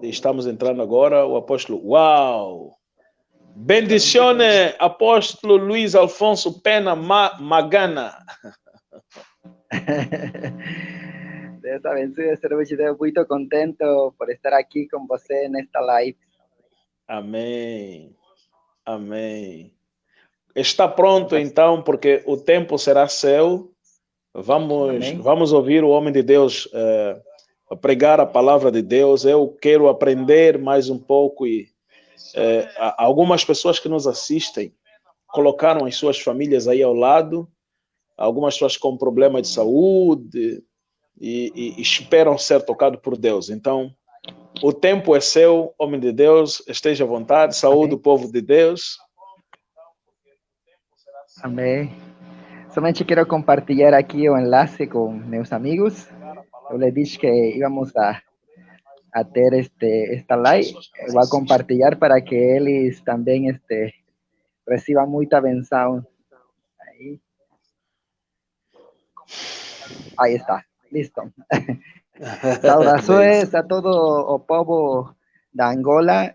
Estamos entrando agora, o apóstolo. Uau! Bendizione, apóstolo Luiz Alfonso Pena Magana. Deus abençoe, Servidor. Muito contento por estar aqui com você nesta live. Amém. Amém. Está pronto então, porque o tempo será seu. Vamos ouvir o homem de Deus pregar a palavra de Deus. Eu quero aprender mais um pouco e algumas pessoas que nos assistem colocaram as suas famílias aí ao lado, algumas pessoas com problema de saúde e esperam ser tocados por Deus. Então, o tempo é seu, homem de Deus, esteja à vontade, saúde o povo de Deus. Amém. Somente quero compartilhar aqui o enlace com meus amigos. Eu lhe disse que íamos a ter esta live. Eu vou compartilhar para que eles também recibam muita benção. Aí está, listo. Saudações a todo o povo da Angola.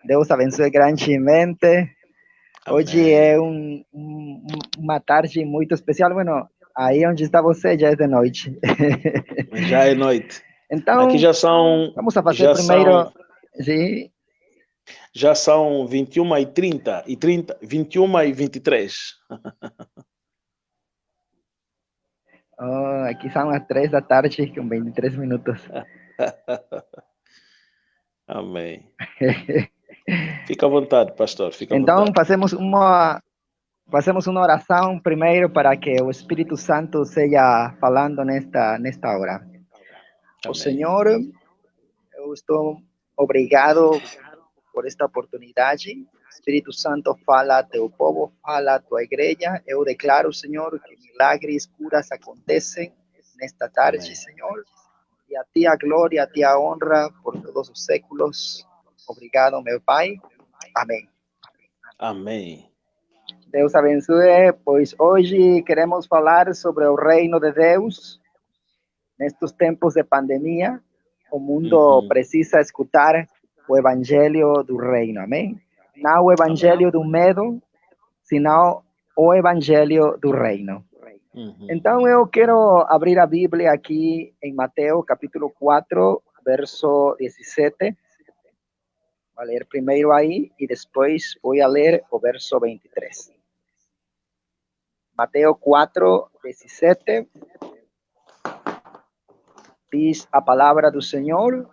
Deus abençoe grandemente. Hoje é uma tarde muito especial. Bueno, aí onde está você já é de noite. Já é noite. Então, aqui já são. Vamos a fazer primeiro. Sim. Já são 21h30 e 21h23. Oh, aqui são as 3 da tarde com 23 minutos. Amém. Fica à vontade, pastor. Fica à então, vontade. fazemos uma oração primeiro para que o Espírito Santo seja falando nesta hora. Amém. O Senhor, eu estou obrigado por esta oportunidade. Espírito Santo, fala a teu povo, fala a tua igreja. Eu declaro, Senhor, que milagres, curas acontecem nesta tarde, amém, Senhor. E a ti a glória, a ti a honra por todos os séculos. Obrigado, meu Pai. Amém. Amém. Deus abençoe, pois hoje queremos falar sobre o reino de Deus. Nestes tempos de pandemia, o mundo precisa escutar o evangelho do reino, amém? Não o evangelho do medo, senão o evangelho do reino. Então eu quero abrir a Bíblia aqui em Mateus capítulo 4, verso 17. Vou ler primeiro aí e depois vou ler o verso 23. Mateus 4, 17. Diz a palavra do Senhor.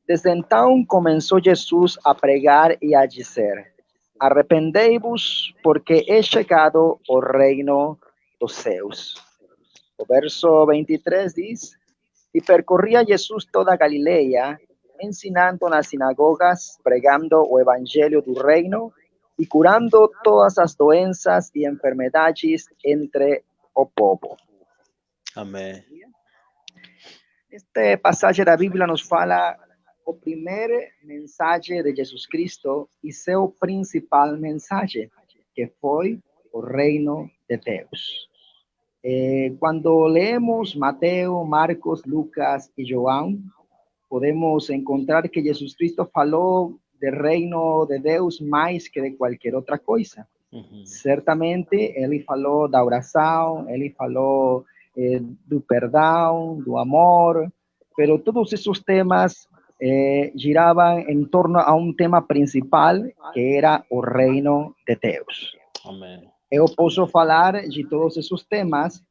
Desde então começou Jesus a pregar e a dizer: arrependei-vos, porque é chegado o reino dos céus. O verso 23 diz: e percorria Jesus toda a Galileia, ensinando nas sinagogas, pregando o evangelho do reino e curando todas as doenças e enfermidades entre o povo. Amém. Esta passagem da Bíblia nos fala o primeiro mensagem de Jesus Cristo e seu principal mensagem, que foi o reino de Deus. Quando lemos Mateus, Marcos, Lucas e João, podemos encontrar que Jesus Cristo falou do reino de Deus mais que de qualquer outra coisa. Certamente, ele falou da oração, ele falou do perdão, do amor, pero todos esses temas giravam em torno a um tema principal, que era o reino de Deus. Amém. Eu posso falar de todos esses temas,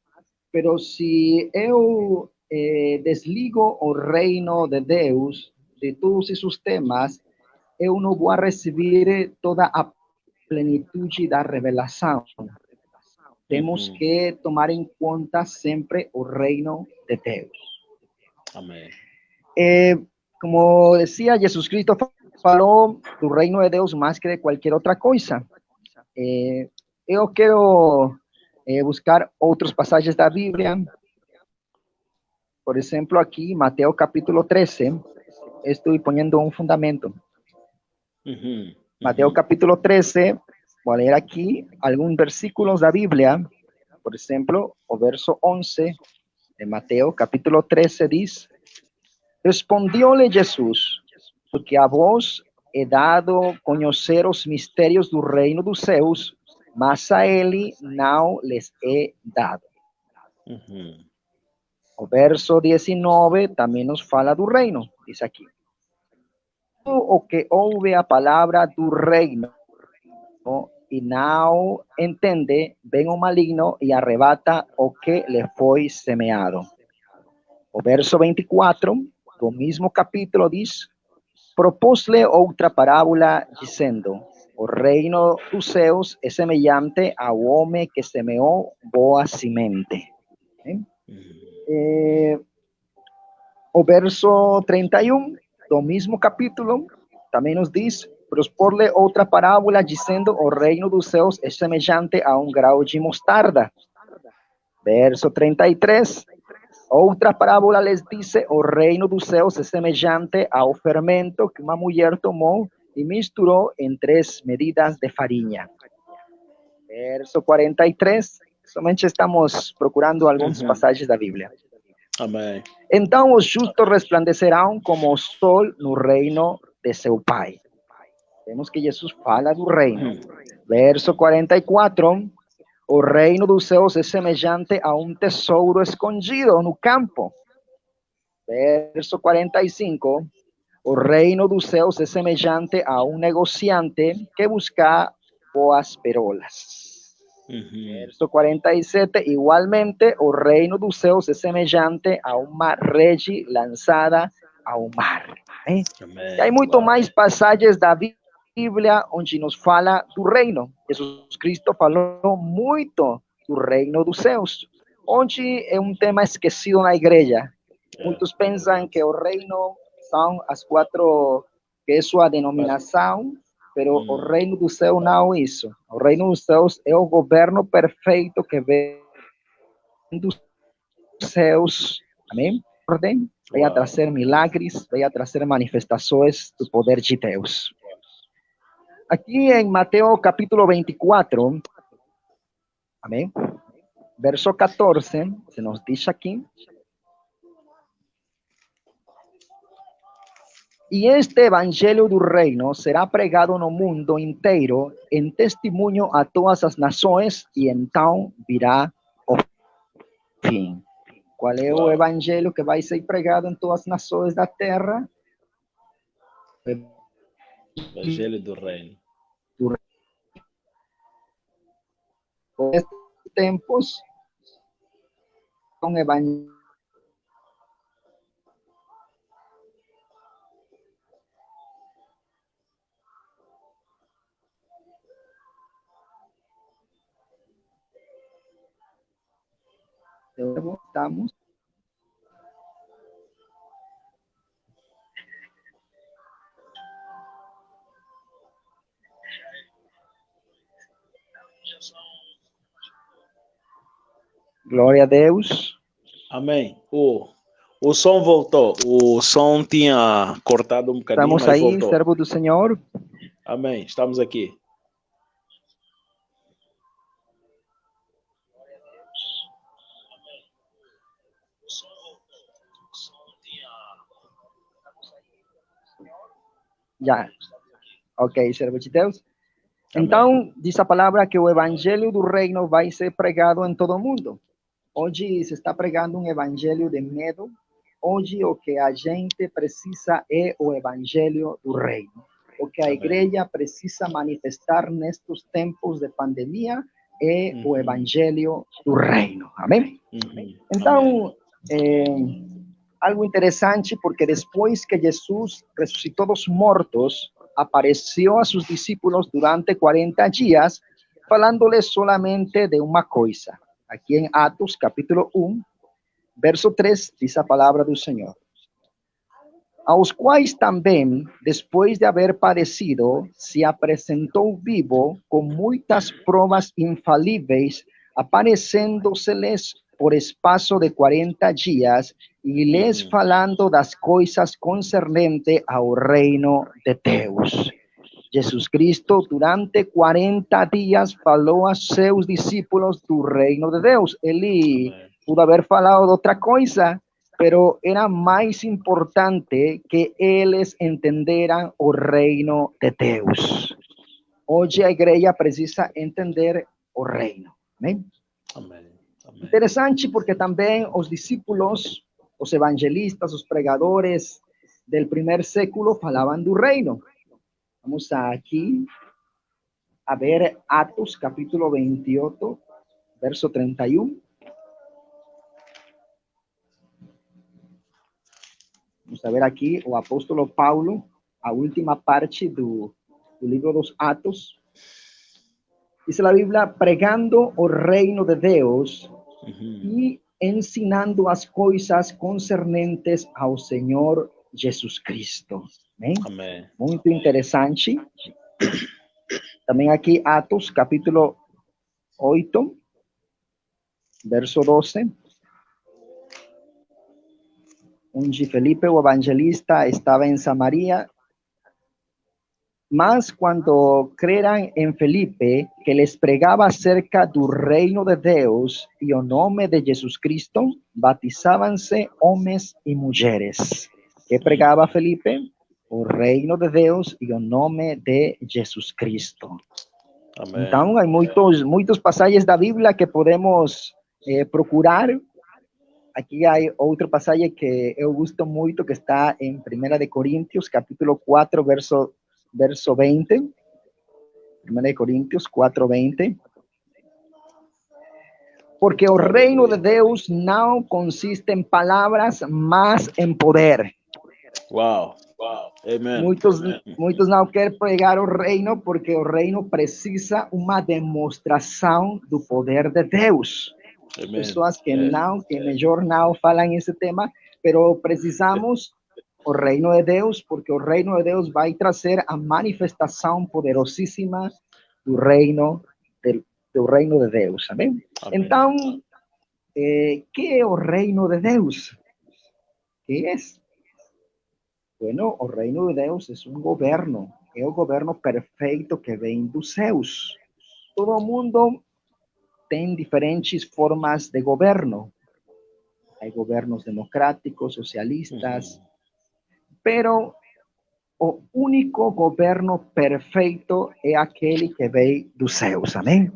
pero se eu desligo o reino de Deus de todos esses temas, eu não vou receber toda a plenitude da revelação. Temos que tomar em conta sempre o reino de Deus. Amém. Como decía, Jesus Cristo falou do reino de Deus mais que de qualquer outra coisa. Eu quero buscar outras passagens da Bíblia. Por exemplo, aqui, Mateus capítulo 13, estou poniendo um fundamento. Mateus capítulo 13, vou ler aqui alguns versículos da Bíblia. Por exemplo, o verso 11 de Mateus capítulo 13 diz: Respondióle Jesús: porque a vos he dado conhecer os mistérios do reino dos céus, mas a ele não les he dado. O verso 19 também nos fala do reino, diz aqui: o que ouve a palavra do reino e não entende, vem o maligno e arrebata o que lhe foi semeado. O verso 24 do mesmo capítulo diz: propôs-lhe outra parábola, dizendo: o reino dos céus é semelhante ao homem que semeou boa semente. O verso 31 do mesmo capítulo também nos diz: propôs-lhe outra parábola, dizendo: o reino dos céus é semelhante a um grão de mostarda. Verso 33. Outra parábola les dice: o reino dos céus é semelhante ao fermento que uma mulher tomou e misturou em 3 medidas de farinha. Verso 43. Somente estamos procurando algumas passagens da Bíblia. Amém. Então os justos resplandecerão como o sol no reino de seu Pai. Vemos que Jesus fala do reino. Verso 44. O reino dos céus é semelhante a um tesouro escondido no campo. Verso 45. O reino dos céus é semelhante a um negociante que busca boas perolas. Verso 47. Igualmente, o reino dos céus é semelhante a uma rede lançada ao mar. E há muito mais passagens da Bíblia onde nos fala do reino. Jesus Cristo falou muito do reino dos céus, onde é um tema esquecido na igreja. Muitos pensam que o reino são as 4, que é sua denominação, pero o reino do céu não é isso. O reino dos céus é o governo perfeito que vem dos céus. Amém? Ordem, vai a trazer milagres, vai a trazer manifestações do poder de Deus. Aqui em Mateus capítulo 24, amém? Verso 14, se nos diz aqui: e este evangelho do reino será pregado no mundo inteiro em testemunho a todas as nações, e então virá o fim. Qual é o evangelho que vai ser pregado em todas as nações da terra? Evangelho do reino. Estes tempos são evangelhos. Estamos. Glória a Deus. Amém. O som voltou. O som tinha cortado um bocadinho, Estamos mas aí, voltou. servo do Senhor. Amém. Estamos aqui. Já. Ok, servo de Deus. Então, diz a palavra que o evangelho do reino vai ser pregado em todo o mundo. Hoje se está pregando um evangelho de medo. Hoje o que a gente precisa é o evangelho do reino. O que a igreja precisa manifestar nestes tempos de pandemia é o evangelho do reino. Amém? Então, algo interessante, porque depois que Jesus ressuscitou dos mortos, apareceu a seus discípulos durante 40 dias, falando-lhes solamente de uma coisa. Aqui em Atos, capítulo 1, verso 3, diz a palavra do Senhor: aos quais também, depois de haver padecido, se apresentou vivo com muitas provas infalíveis, aparecendo-se-lhes por espaço de 40 dias, e lhes falando das coisas concernentes ao reino de Deus. Jesus Cristo, durante 40 dias, falou a seus discípulos do reino de Deus. Ele pudo haber falado de outra coisa, pero era mais importante que eles entenderam o reino de Deus. Hoje a igreja precisa entender o reino. Amém? Amém. Amém. Interessante porque também os discípulos, os evangelistas, os pregadores del primer século falavam do reino. Vamos aqui a ver Atos capítulo 28, verso 31. Vamos a ver aqui o apóstolo Paulo, a última parte do livro dos Atos. Dice la Biblia, pregando o reino de Deus e ensinando as coisas concernentes ao Senhor Jesus Cristo. Amém? Amém. Muito interessante. Também aqui Atos capítulo 8, verso 12. Onde Felipe, o evangelista, estava em Samaria. Mas quando creram em Felipe, que les pregava acerca do reino de Deus e o nome de Jesus Cristo, batizavam-se homens e mulheres. Que pregava Felipe? O reino de Deus e o nome de Jesus Cristo. Amém. Então, há muitos passagens da Bíblia que podemos procurar. Aqui há outra passagem que eu gosto muito, que está em 1 de Coríntios, capítulo 4, verso 20. 1 de Coríntios 4, 20. Porque o reino de Deus não consiste em palavras, mas em poder. Uau. Amém. Muitos não querem pregar o reino porque o reino precisa uma demonstração do poder de Deus. Amém. Pessoas que melhor não falam esse tema, pero precisamos o reino de Deus, porque o reino de Deus vai trazer a manifestação poderosíssima do reino de Deus. Amém? Então, que é o reino de Deus? Que é? Bueno, o reino de Deus é um governo, é o governo perfeito que vem dos céus. Todo mundo tem diferentes formas de governo. Há governos democráticos, socialistas, pero o único governo perfeito é aquele que veio dos céus, amém?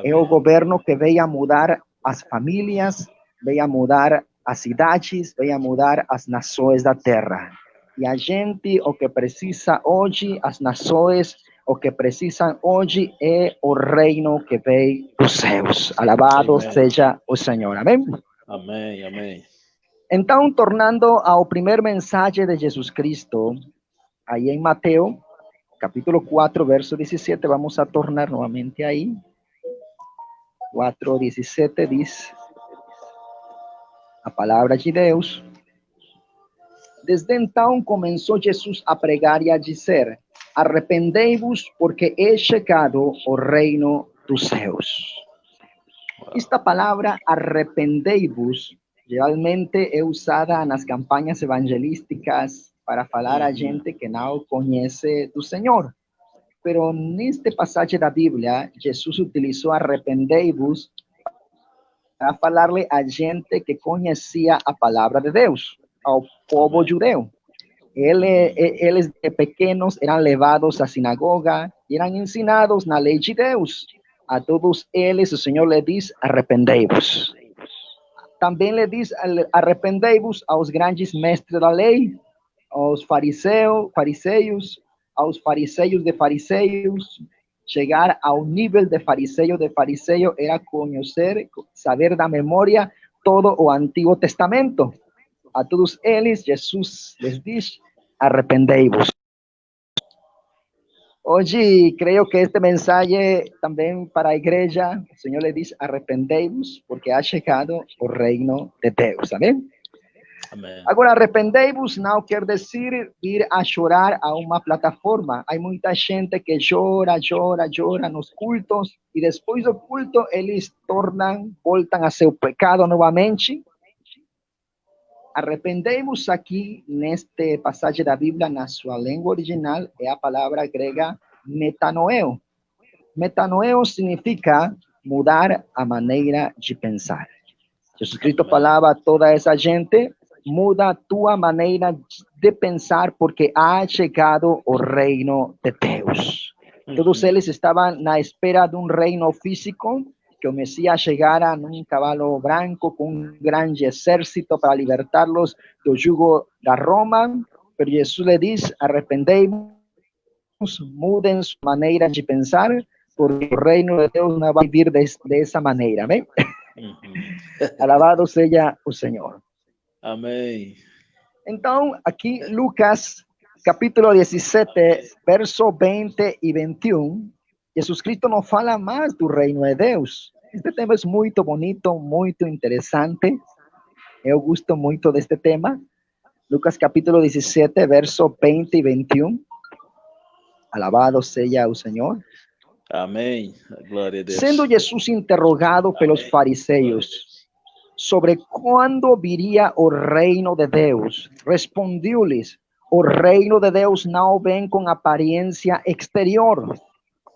É o governo que veio a mudar as famílias, veio a mudar as cidades, veio a mudar as nações da terra. E a gente, o que precisa hoje, as nações, o que precisam hoje é o reino que veio dos céus. Alabado seja o Senhor, amém? Amém, amém. Então, tornando ao primeiro mensagem de Jesus Cristo, aí em Mateus, capítulo 4, verso 17, vamos a tornar novamente aí. 4, 17 diz a palavra de Deus. Desde então começou Jesus a pregar e a dizer: arrependei-vos, porque é chegado o reino dos céus. Esta palavra, arrependei-vos, geralmente é usada nas campanhas evangelísticas para falar a gente que não conhece do Senhor. Pero neste passagem da Bíblia, Jesus utilizou arrependei-vos para falar-lhe a gente que conhecia a palavra de Deus, ao povo judeu. Eles de pequenos eram levados à sinagoga e eram ensinados na lei de Deus. A todos eles o Senhor lhe diz: arrependei-vos. Também lhe diz: arrependei-vos aos grandes mestres da lei, aos fariseus, aos fariseus de fariseus. Chegar ao nível de fariseu era conhecer, saber da memória todo o Antigo Testamento. A todos eles, Jesus les diz: arrependei-vos. Hoje, creio que este mensagem também para a igreja, o Senhor lhe diz: arrependei-vos, porque ha chegado o reino de Deus. Amém? Amém. Agora, arrependei-vos não quer dizer ir a chorar a uma plataforma. Há muita gente que chora nos cultos e depois do culto eles voltam a seu pecado novamente. Arrependei-vos aqui neste passagem da Bíblia, na sua língua original, é a palavra grega metanoeo. Metanoeo significa mudar a maneira de pensar. Jesus Cristo falava a toda essa gente, muda tua maneira de pensar, porque ha chegado o reino de Deus. Todos eles estavam na espera de um reino físico, que o Messias chegara num cavalo branco com um grande exército para libertá-los do jugo da Roma. Pero Jesus lhe diz: arrependei-vos, mudem sua maneira de pensar, porque o reino de Deus não vai vir dessa maneira. Amém? Alabado seja o Senhor. Amém. Então, aqui Lucas, capítulo 17, verso 20 e 21, Jesus Cristo nos fala mais do reino de Deus. Este tema é muito bonito, muito interessante. Eu gosto muito deste tema. Lucas capítulo 17, verso 20 e 21. Alabado seja o Senhor. Amém. Glória a Deus. Sendo Jesus interrogado pelos fariseus sobre quando viria o reino de Deus, respondeu-lhes: o reino de Deus não vem com aparência exterior,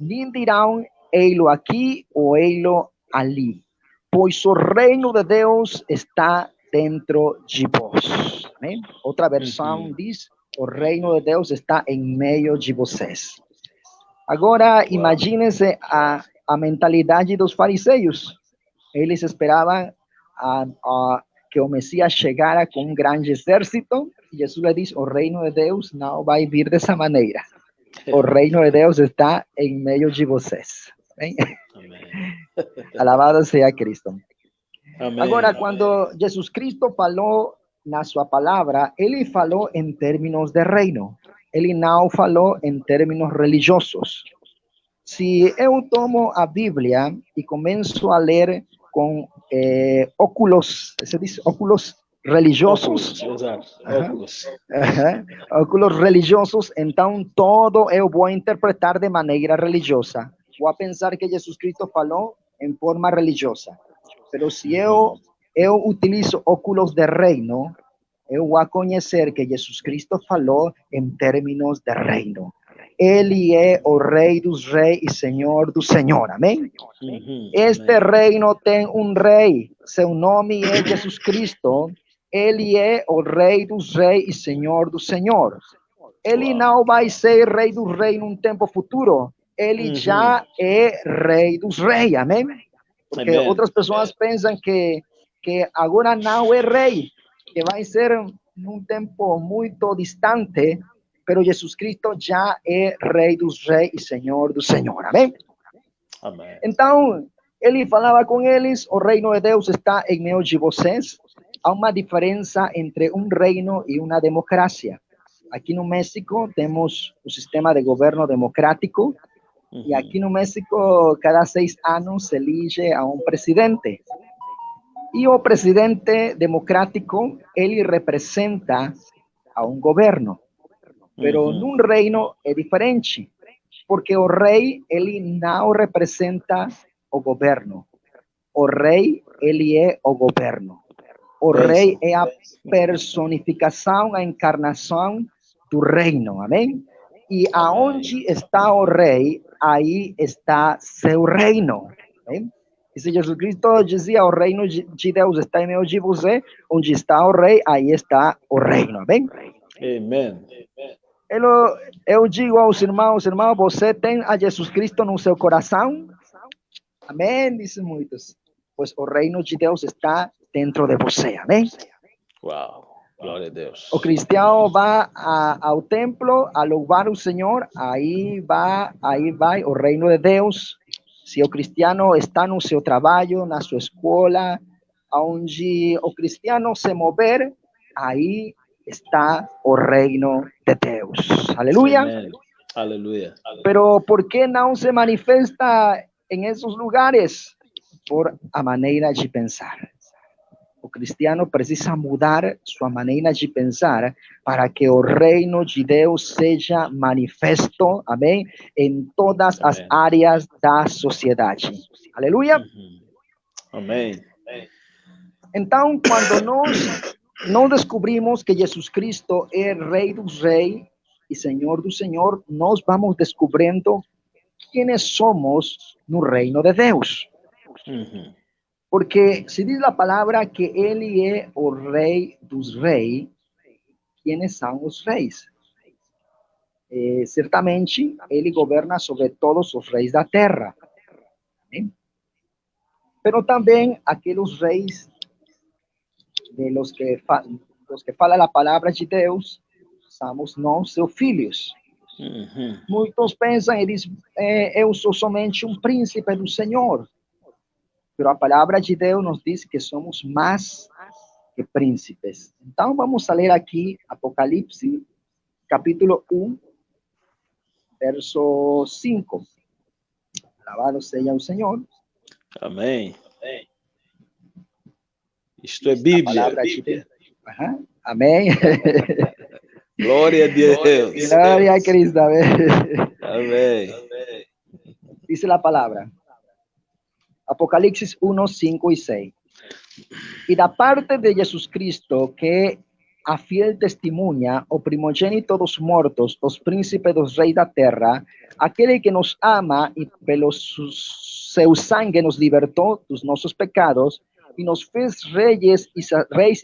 nem dirão ei-lo aqui ou ei-lo ali, pois o reino de Deus está dentro de vós. Amém? Outra versão diz: o reino de Deus está em meio de vocês. Agora, imaginem-se a mentalidade dos fariseus. Eles esperavam que o Messias chegara com um grande exército. E Jesus lhe diz: o reino de Deus não vai vir dessa maneira. O reino de Deus está em meio de vocês. Amém? Alabado seja Cristo. Amém. Agora, quando Jesus Cristo falou na sua palavra, ele falou em termos de reino. Ele não falou em termos religiosos. Se eu tomo a Bíblia e começo a ler com óculos, se diz óculos religiosos, óculos religiosos, então todo eu vou interpretar de maneira religiosa. Vou pensar que Jesus Cristo falou em forma religiosa. Mas se eu utilizo óculos de reino, eu vou conhecer que Jesus Cristo falou em termos de reino. Ele é o Rei dos Reis e Senhor do Senhor. Amém? Este reino tem um rei. Seu nome é Jesus Cristo. Ele é o Rei dos Reis e Senhor do Senhor. Ele não vai ser Rei dos Reis num tempo futuro. Ele já é Rei dos Reis. Amém? Porque outras pessoas pensam que agora não é rei, que vai ser num tempo muito distante, pero Jesus Cristo já é Rei dos Reis e Senhor do Senhor. Amém? Amém. Então, ele falava com eles: o reino de Deus está em meio de vocês. Há uma diferença entre um reino e uma democracia. Aqui no México temos o sistema de governo democrático. E aqui no México, cada 6 anos se elige a um presidente. E o presidente democrático, ele representa a um governo. Pero num reino é diferente, porque o rei, ele não representa o governo. O rei, ele é o governo. O rei é a personificação, a encarnação do reino. Amém? E aonde está o rei, aí está seu reino. Amém? E se Jesus Cristo dizia: o reino de Deus está em meio de você, onde está o rei, aí está o reino. Amém? Amém. Eu digo aos irmãos: você tem a Jesus Cristo no seu coração? Amém? Dizem muitos. Pois o reino de Deus está dentro de você. Amém? Uau. Glória a Deus. O cristiano vai ao templo a louvar o Senhor, aí vai o reino de Deus. Se o cristiano está no seu trabalho, na sua escola, onde o cristiano se mover, aí está o reino de Deus. Aleluia. Amém. Aleluia. Pero por que não se manifesta em esses lugares? Por a maneira de pensar. O cristiano precisa mudar sua maneira de pensar para que o reino de Deus seja manifesto, amém, em todas as áreas da sociedade. Aleluia. Amém. Então, quando nós não descobrimos que Jesus Cristo é Rei dos Reis e Senhor do Senhor, nós vamos descobrindo quem somos no reino de Deus. Porque se diz a palavra que ele é o rei dos reis, quem são os reis? Certamente, ele governa sobre todos os reis da terra. Amém? Pero também aqueles reis de los que fala a palavra de Deus, somos nós, seus filhos. Muitos pensam e dizem, eu sou somente um príncipe do Senhor. Pero a palavra de Deus nos diz que somos mais que príncipes. Então, vamos a ler aqui Apocalipse, capítulo 1, verso 5. Alabado seja o Senhor. Amém. Isto é Bíblia. Uhum. Amém. Glória a Deus. Glória a Cristo. Amém. Amém. Dice a palavra. Apocalipse 1, 5 e 6. E da parte de Jesus Cristo, que a fiel testemunha, o primogênito dos mortos, os príncipes dos reis da terra, aquele que nos ama e pelo seu sangue nos libertou dos nossos pecados e nos fez reis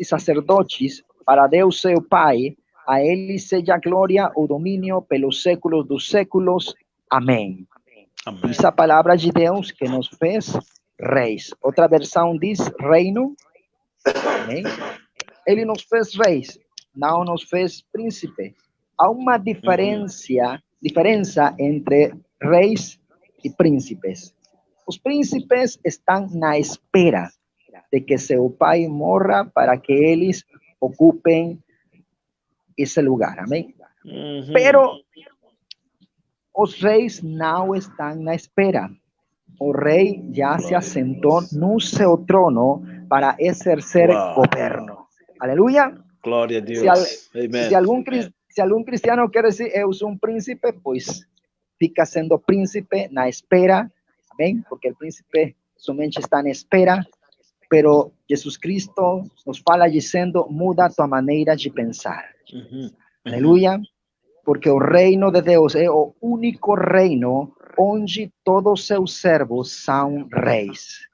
e sacerdotes para Deus seu Pai, a ele seja glória ou domínio pelos séculos dos séculos. Amém. Amém. Essa palavra de Deus que nos fez reis. Outra versão diz reino. Amém? Ele nos fez reis, não nos fez príncipe. Há uma diferença entre reis e príncipes. Os príncipes estão na espera de que seu pai morra para que eles ocupem esse lugar. Amém? Pero os reis não estão na espera. O rei já se assentou no seu trono para exercer governo. Aleluia. Glória a Deus. Se algum cristiano quer dizer eu sou um príncipe, pois fica sendo príncipe na espera. Amém? Porque o príncipe somente está na espera. Pero Jesus Cristo nos fala dizendo, muda tua maneira de pensar. Aleluia. Porque o reino de Deus é o único reino onde todos seus servos são reis.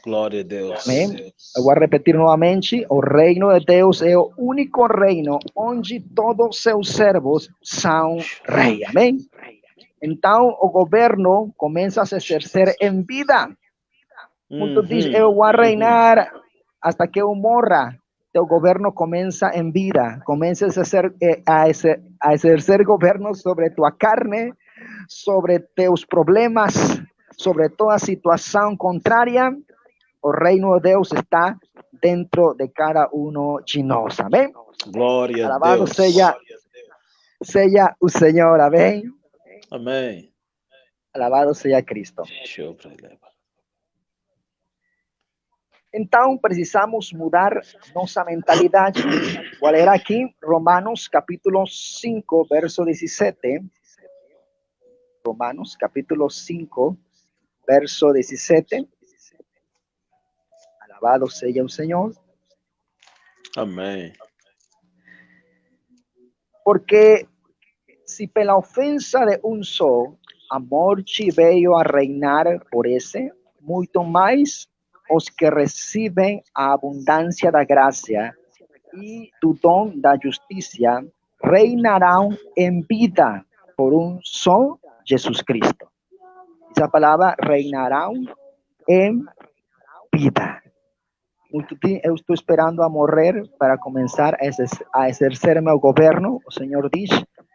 Glória a Deus. Amém? Eu vou repetir novamente, o reino de Deus é o único reino onde todos seus servos são reis. Amém? Então, o governo começa a se exercer em vida. Muitos dizem, eu vou reinar hasta que eu morra. Teu governo começa em vida. Começa a exercer governo sobre tua carne, sobre teus problemas, sobre toda situação contrária. O reino de Deus está dentro de cada um de nós. Amém? Glória a Deus. Alabado seja o Senhor. Amém? Amém. Alabado seja Cristo. Então, precisamos mudar nossa mentalidade. Vou ler aqui Romanos capítulo 5, verso 17. Romanos capítulo 5, verso 17. Alabado seja o Senhor. Amém. Porque se pela ofensa de um só, a morte veio a reinar por esse, muito mais os que recebem a abundância da graça e do dom da justiça reinarão em vida por um só Jesus Cristo. Essa palavra reinarão em vida. Eu estou esperando a morrer para começar a exercer meu governo. O Senhor diz,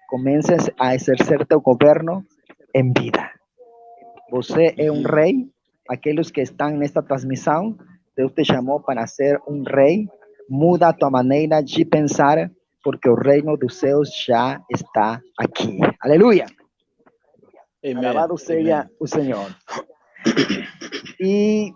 comeces a exercer teu governo em vida. Você é um rei. Aqueles que estão nesta transmissão, Deus te chamou para ser um rei. Muda a tua maneira de pensar, porque o reino dos céus já está aqui. Aleluia. Alabado seja o Senhor. E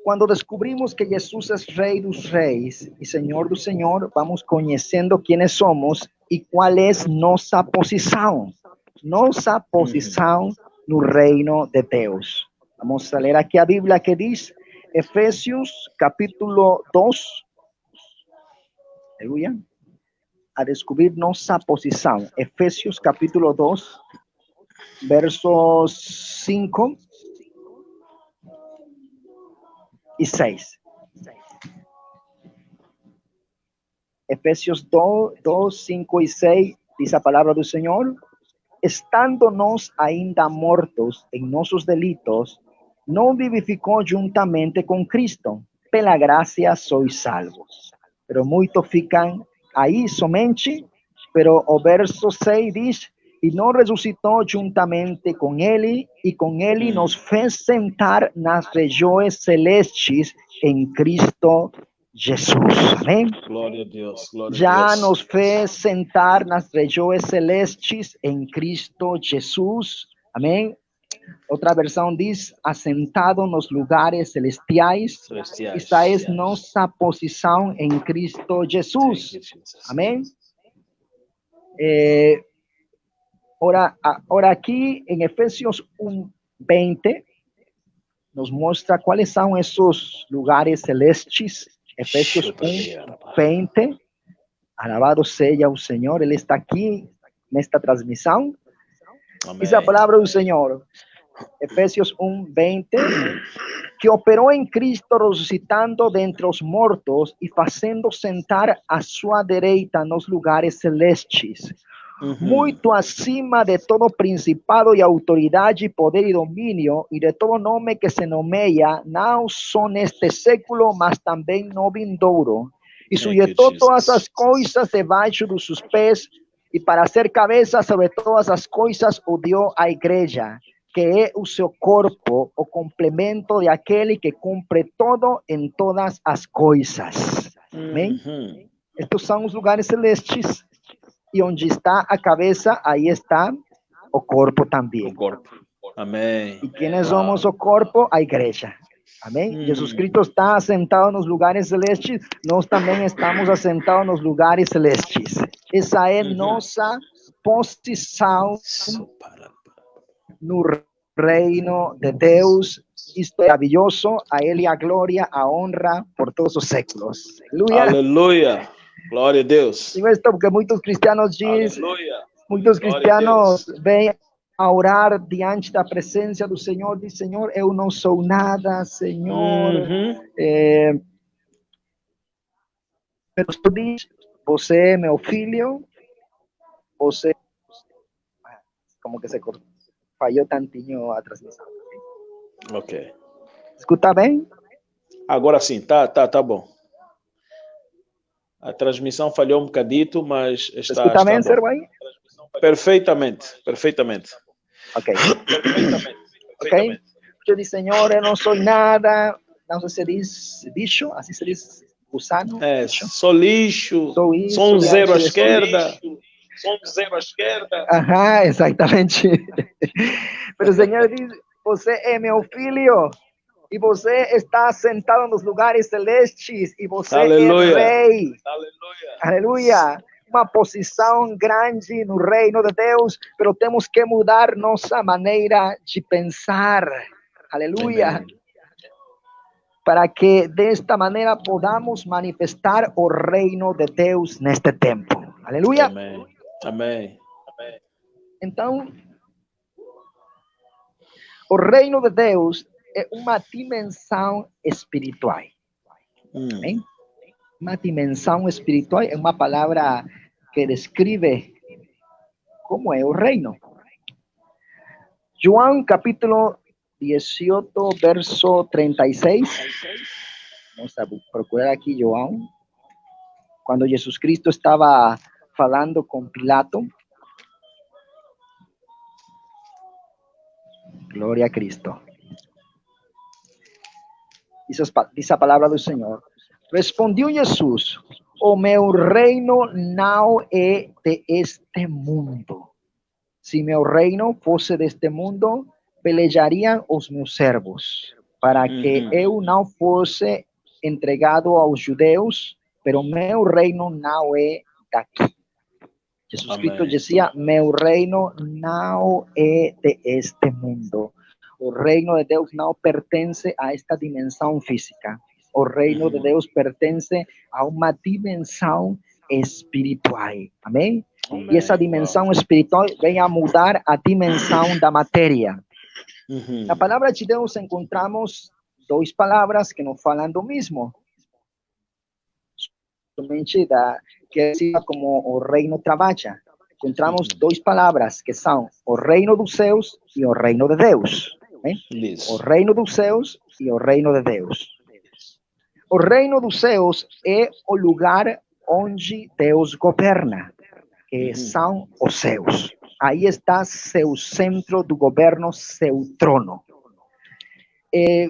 quando descobrimos que Jesus é Rei dos Reis e Senhor do Senhor, vamos conhecendo quem somos e qual é nossa posição. Nossa posição no reino de Deus. Vamos a ler aqui a Bíblia que diz, Efésios capítulo 2. Aleluia. A descobrir nossa posição. Efésios capítulo 2, verso 5. y 6. Efesios 2, 5 y 6 dice la palabra del Señor. Estándonos ainda mortos en nossos delitos, não vivificou juntamente com Cristo. Pela graça sois salvos. Pero muito ficam aí somente, pero o verso 6 diz, e não ressuscitou juntamente com ele, e com ele nos fez sentar nas regiões celestes em Cristo Jesus. Amém? Glória a Deus. Glória Já a Deus. nos fez sentar nas regiões celestes em Cristo Jesus. Amém? Outra versão diz, assentado nos lugares celestiais. Celestiais. Esta é nossa posição em Cristo Jesus. Amém? Ora aqui em Efésios 1:20 nos mostra quais são esses lugares celestes. Efésios 1:20. Alabado seja o Senhor, Ele está aqui nesta transmissão. Diz a palavra do Senhor, Efésios 1:20, que operou em Cristo ressuscitando dentre os mortos e fazendo sentar à sua direita nos lugares celestes, muito acima de todo principado e autoridade, poder e domínio, e de todo nome que se nomeia, não só neste século, mas também no vindouro. E sujeitou todas as coisas debaixo dos seus pés, e para ser cabeça sobre todas as coisas o deu à igreja, que é o seu corpo, o complemento de aquele que cumpre todo em todas as coisas. Amém? Estes são os lugares celestes. E onde está a cabeça, aí está o corpo também. O corpo. Amém. E quem somos o corpo? A igreja. Amém? Jesus Cristo está assentado nos lugares celestes, nós também estamos assentados nos lugares celestes. Essa é nossa posição no reino de Deus. Isto é maravilhoso. A Ele a glória, a honra por todos os séculos. Aleluia. Aleluia. Glória a Deus. E isto porque muitos cristianos dizem, muitos cristianos vêm a orar diante da presença do Senhor, diz, Senhor, eu não sou nada, Senhor. Mas tu diz, você é meu filho, você... Como que se falhou tantinho a transmissão. Ok. Escuta bem? Agora sim, tá bom. A transmissão falhou um bocadito, mas está bem, bom. Perfeitamente. Ok. Ok? Eu disse, Senhor, eu não sou nada. Não sei se diz bicho, assim se diz gusano. Sou lixo, sou um zero à esquerda. Sou um zero à esquerda. Aham, exatamente. Mas o Senhor diz, você é meu filho. E você está sentado nos lugares celestes. E você é rei. Aleluia. Uma posição grande no reino de Deus. Mas temos que mudar nossa maneira de pensar. Aleluia. Amém. Para que desta maneira podamos manifestar o reino de Deus neste tempo. Aleluia. Amém. Então, o reino de Deus é uma dimensão espiritual. Amém? Uma dimensão espiritual é uma palavra que descreve como é o reino. João capítulo 18, verso 36. Vamos a procurar aqui João. Quando Jesus Cristo estava falando com Pilato. Glória a Cristo. Diz a palavra do Senhor. Respondeu Jesus, o meu reino não é deste mundo. Se meu reino fosse deste mundo, pelejariam os meus servos, para que eu não fosse entregado aos judeus, pero meu reino não é daqui. Jesus Cristo dizia, meu reino não é deste mundo. O reino de Deus não pertence a esta dimensão física. O reino de Deus pertence a uma dimensão espiritual. Amém? E essa dimensão espiritual vem a mudar a dimensão da matéria. Na palavra de Deus encontramos duas palavras que não falam do mesmo. Somente que é como o reino trabalha. Encontramos duas palavras que são o reino dos céus e o reino de Deus. O reino dos céus e o reino de Deus. O reino dos céus é o lugar onde Deus governa, que são os céus. Aí está seu centro do governo, seu trono.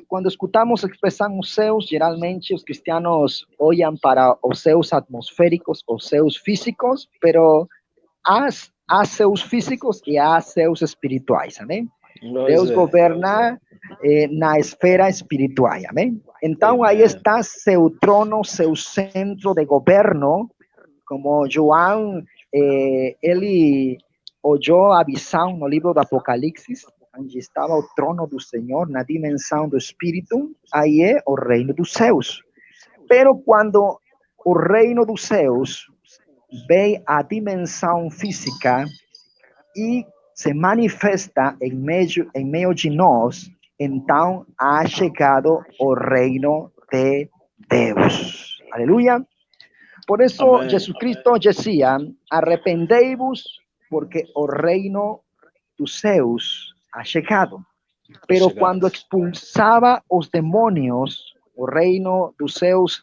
Quando escutamos a expressão os céus, geralmente os cristianos olham para os céus atmosféricos, os céus físicos, pero há céus físicos e há céus espirituais, amém? Deus governa na esfera espiritual, amém? Então, aí está seu trono, seu centro de governo, como João, ele olhou a visão no livro do Apocalipse, onde estava o trono do Senhor, na dimensão do Espírito, aí é o reino dos céus. Pero quando o reino dos céus vem à dimensão física e se manifesta em meio de nós, então ha chegado o reino de Deus. Aleluia. Por isso, amém. Jesus Cristo dizia, arrependei-vos, porque o reino dos céus ha chegado. Pero quando expulsava os demônios, o reino dos céus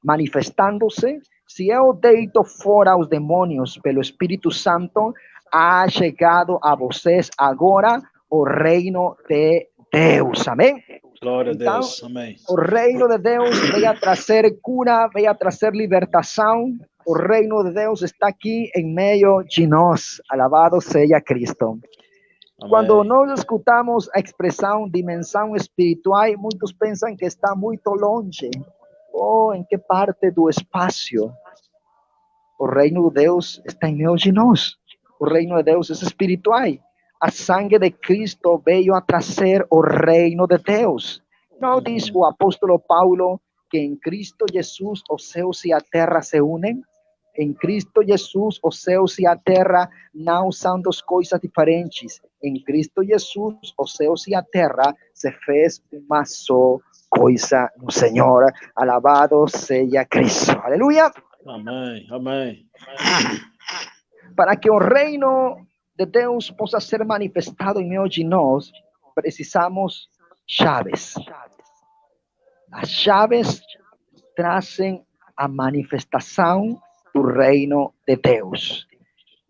manifestando-se, se eu deito fora os demônios pelo Espírito Santo, ha chegado a vocês agora o reino de Deus. Amém? Glória a Deus. Amém. O reino de Deus veio a trazer cura, veio a trazer libertação. O reino de Deus está aqui em meio de nós. Alabado seja Cristo. Amém. Quando nós escutamos a expressão dimensão espiritual, muitos pensam que está muito longe. Ou em que parte do espaço? O reino de Deus está em meio de nós. O reino de Deus é espiritual. A sangue de Cristo veio a trazer o reino de Deus. Não diz o apóstolo Paulo que em Cristo Jesus os céus e a terra se unem? Em Cristo Jesus os céus e a terra não são duas coisas diferentes. Em Cristo Jesus os céus e a terra se fez uma só coisa no Senhor. Alabado seja Cristo. Aleluia. Amém. Amém. Para que o reino de Deus possa ser manifestado em meio de nós, precisamos chaves. As chaves trazem a manifestação do reino de Deus.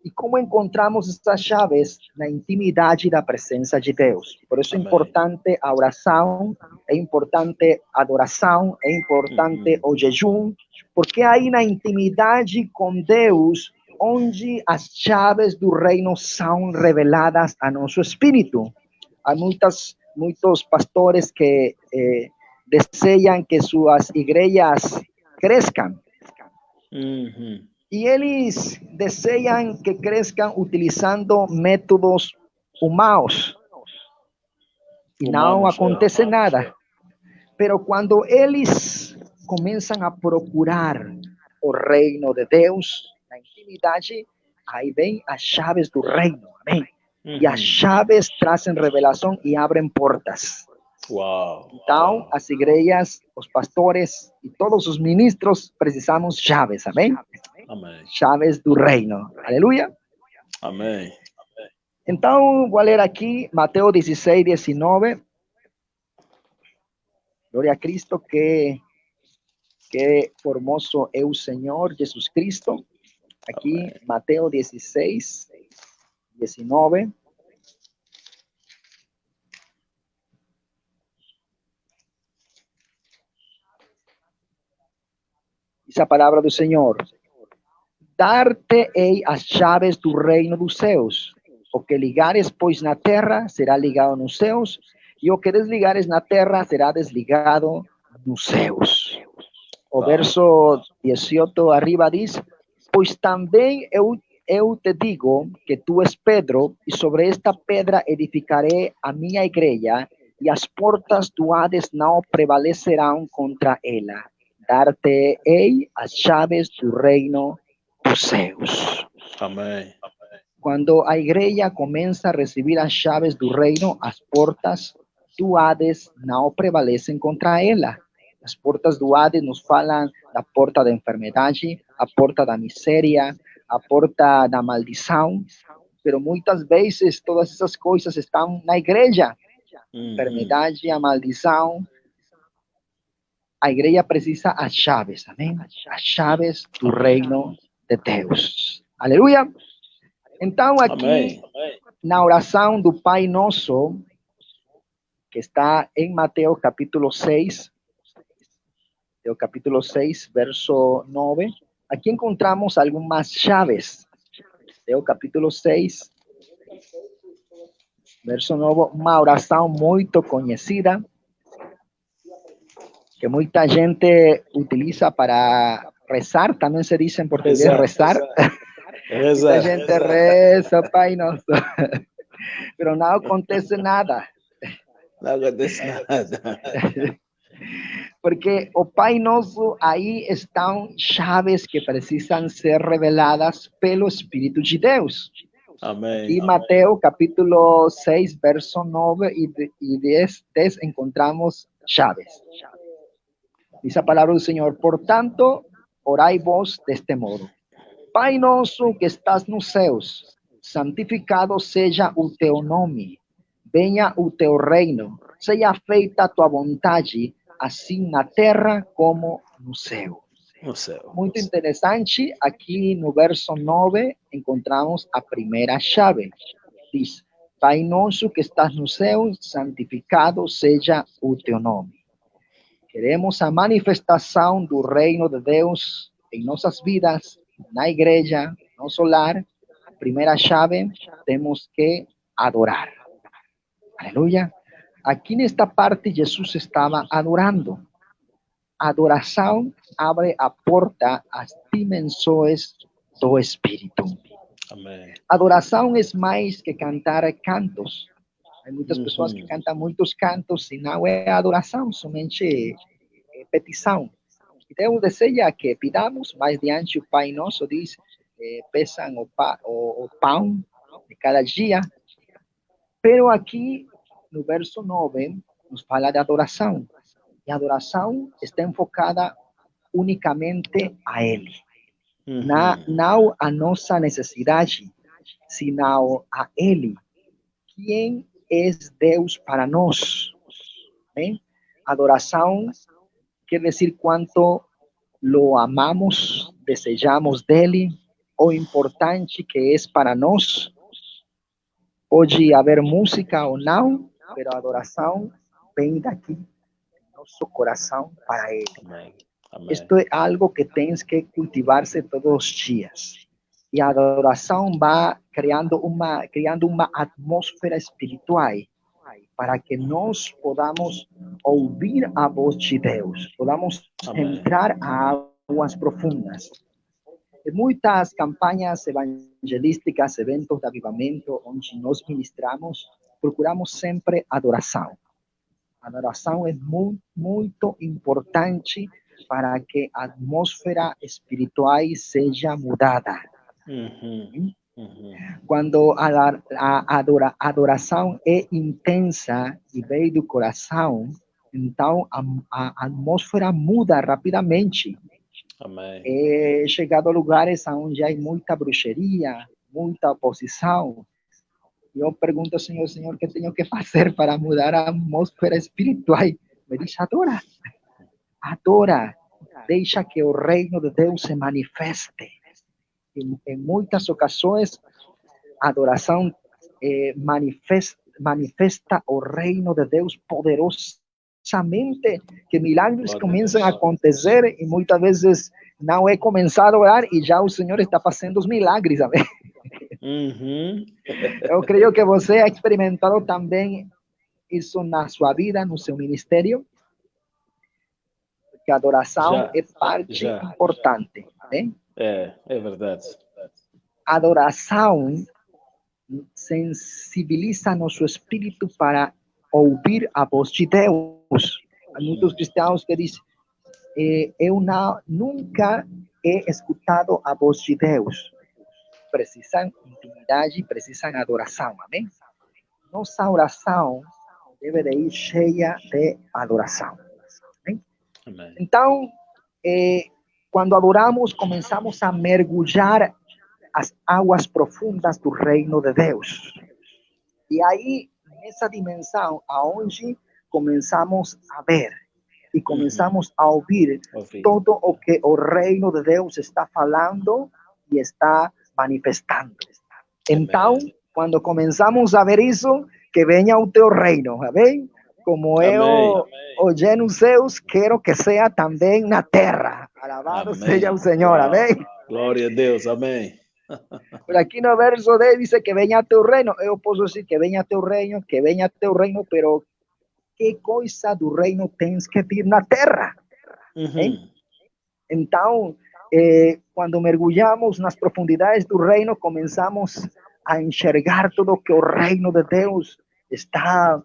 E como encontramos essas chaves? Na intimidade da presença de Deus. Por isso é importante a oração, é importante a adoração, é importante o jejum, porque aí na intimidade com Deus, onde as chaves do reino são reveladas a nosso espírito. Há muitos pastores que desejam que suas igrejas cresçam. E eles desejam que cresçam utilizando métodos humanos. E não acontece nada. Pero quando eles começam a procurar o reino de Deus, na intimidade, aí vem as chaves do reino, amém? E as chaves trazem revelação e abrem portas. Então, as igrejas, os pastores e todos os ministros precisamos chaves, amém? Amém. Chaves do reino, aleluia. Amém. Então, vou ler aqui Mateus 16, 19. Glória a Cristo, que formoso é o Senhor Jesus Cristo. Aqui, Mateus 16, 19. Diz a palavra do Senhor: dar-te-ei as chaves do reino dos céus. O que ligares, pois, na terra, será ligado nos céus, e o que desligares na terra, será desligado nos céus. O verso 18 arriba diz: pois também eu te digo que tu és Pedro, e sobre esta pedra edificarei a minha igreja, e as portas do Hades não prevalecerão contra ela. Dar-te-ei as chaves do reino dos céus. Amém. Quando a igreja começa a receber as chaves do reino, as portas do Hades não prevalecem contra ela. As portas do Hades nos falam da porta da enfermidade, a porta da miséria, a porta da maldição, pero muitas vezes todas essas coisas estão na igreja. Enfermidade, a maldição. A igreja precisa as chaves, amém? As chaves do reino de Deus. Aleluia! Então, aqui, na oração do Pai Nosso, que está em Mateus capítulo 6, Mateo capítulo 6, verso 9, aqui encontramos algumas chaves. Mateo capítulo 6, verso 9, uma oração muito conhecida, que muita gente utiliza para rezar, também se diz em português rezar. Muita gente reza, Pai Nosso, pero não acontece nada. Não acontece nada. Porque o Pai Nosso, aí estão chaves que precisam ser reveladas pelo Espírito de Deus. Amém. Aqui, Mateus capítulo 6, verso 9 e 10 encontramos chaves. Diz a palavra do Senhor: portanto, orai vos deste modo: Pai nosso que estás nos céus, santificado seja o teu nome, venha o teu reino, seja feita a tua vontade, assim na terra como no céu. No céu. Muito interessante, aqui no verso 9 encontramos a primeira chave. Diz: Pai nosso que estás nos céus, santificado seja o teu nome. Queremos a manifestação do reino de Deus em nossas vidas, na igreja, no solar. A primeira chave, temos que adorar. Aleluia. Aqui nesta parte, Jesus estava adorando. A adoração abre a porta às dimensões do Espírito. Amém. Adoração é mais que cantar cantos. Há muitas pessoas que cantam muitos cantos e não é adoração, somente petição. E Deus deseja que pidamos, mas diante o Pai Nosso diz, peçam o pão de cada dia. Pero aqui, no verso 9, nos fala de adoração. E a adoração está enfocada unicamente a Ele. Não a nossa necessidade, sino a Ele. Quem é Deus para nós? Bem? Adoração quer dizer quanto lo amamos, desejamos dele, o importante que é para nós. Pode haver música ou não, mas a adoração vem daqui, do nosso coração para ele. Amém. Amém. Isto é algo que tens que cultivar-se todos os dias. E a adoração vai criando uma atmosfera espiritual para que nós podamos ouvir a voz de Deus, podamos entrar a águas profundas. Em muitas campanhas evangelísticas, eventos de avivamento, onde nós ministramos, procuramos sempre adoração. A adoração é muito importante para que a atmosfera espiritual seja mudada. Quando a adoração é intensa e vem do coração, então a atmosfera muda rapidamente. Amém. É chegado a lugares onde há muita bruxaria, muita oposição. Eu pergunto ao Senhor, o que tenho que fazer para mudar a atmosfera espiritual? Me diz, adora. Adora. Deixa que o reino de Deus se manifeste. Em muitas ocasiões, a adoração manifesta o reino de Deus poderosamente, que milagres começam a acontecer e muitas vezes não é começado a orar e já o Senhor está fazendo os milagres, amém? Eu creio que você ha experimentado também isso na sua vida, no seu ministério, porque a adoração é parte importante, amém? É verdade. A adoração sensibiliza nosso espírito para ouvir a voz de Deus. Há muitos cristãos que dizem, eu nunca he escutado a voz de Deus. Precisam intimidade, precisam adoração, amém? Nossa oração deve de ir cheia de adoração. Amém? Amém. Então, quando adoramos, começamos a mergulhar as águas profundas do reino de Deus. E aí, nessa dimensão, aonde começamos a ver e começamos a ouvir todo o que o reino de Deus está falando e está manifestando. Então, quando começamos a ver isso, que venha o teu reino, amém? Como eu olhei nos céus, quero que seja também na terra. Alabado seja o Senhor, amém? Glória a Deus, amém. Por aqui no verso 10 dice que venha teu reino. Eu posso dizer que venha teu reino, pero que coisa do reino tens que vir na terra? Então, quando mergulhamos nas profundidades do reino, começamos a enxergar tudo que o reino de Deus está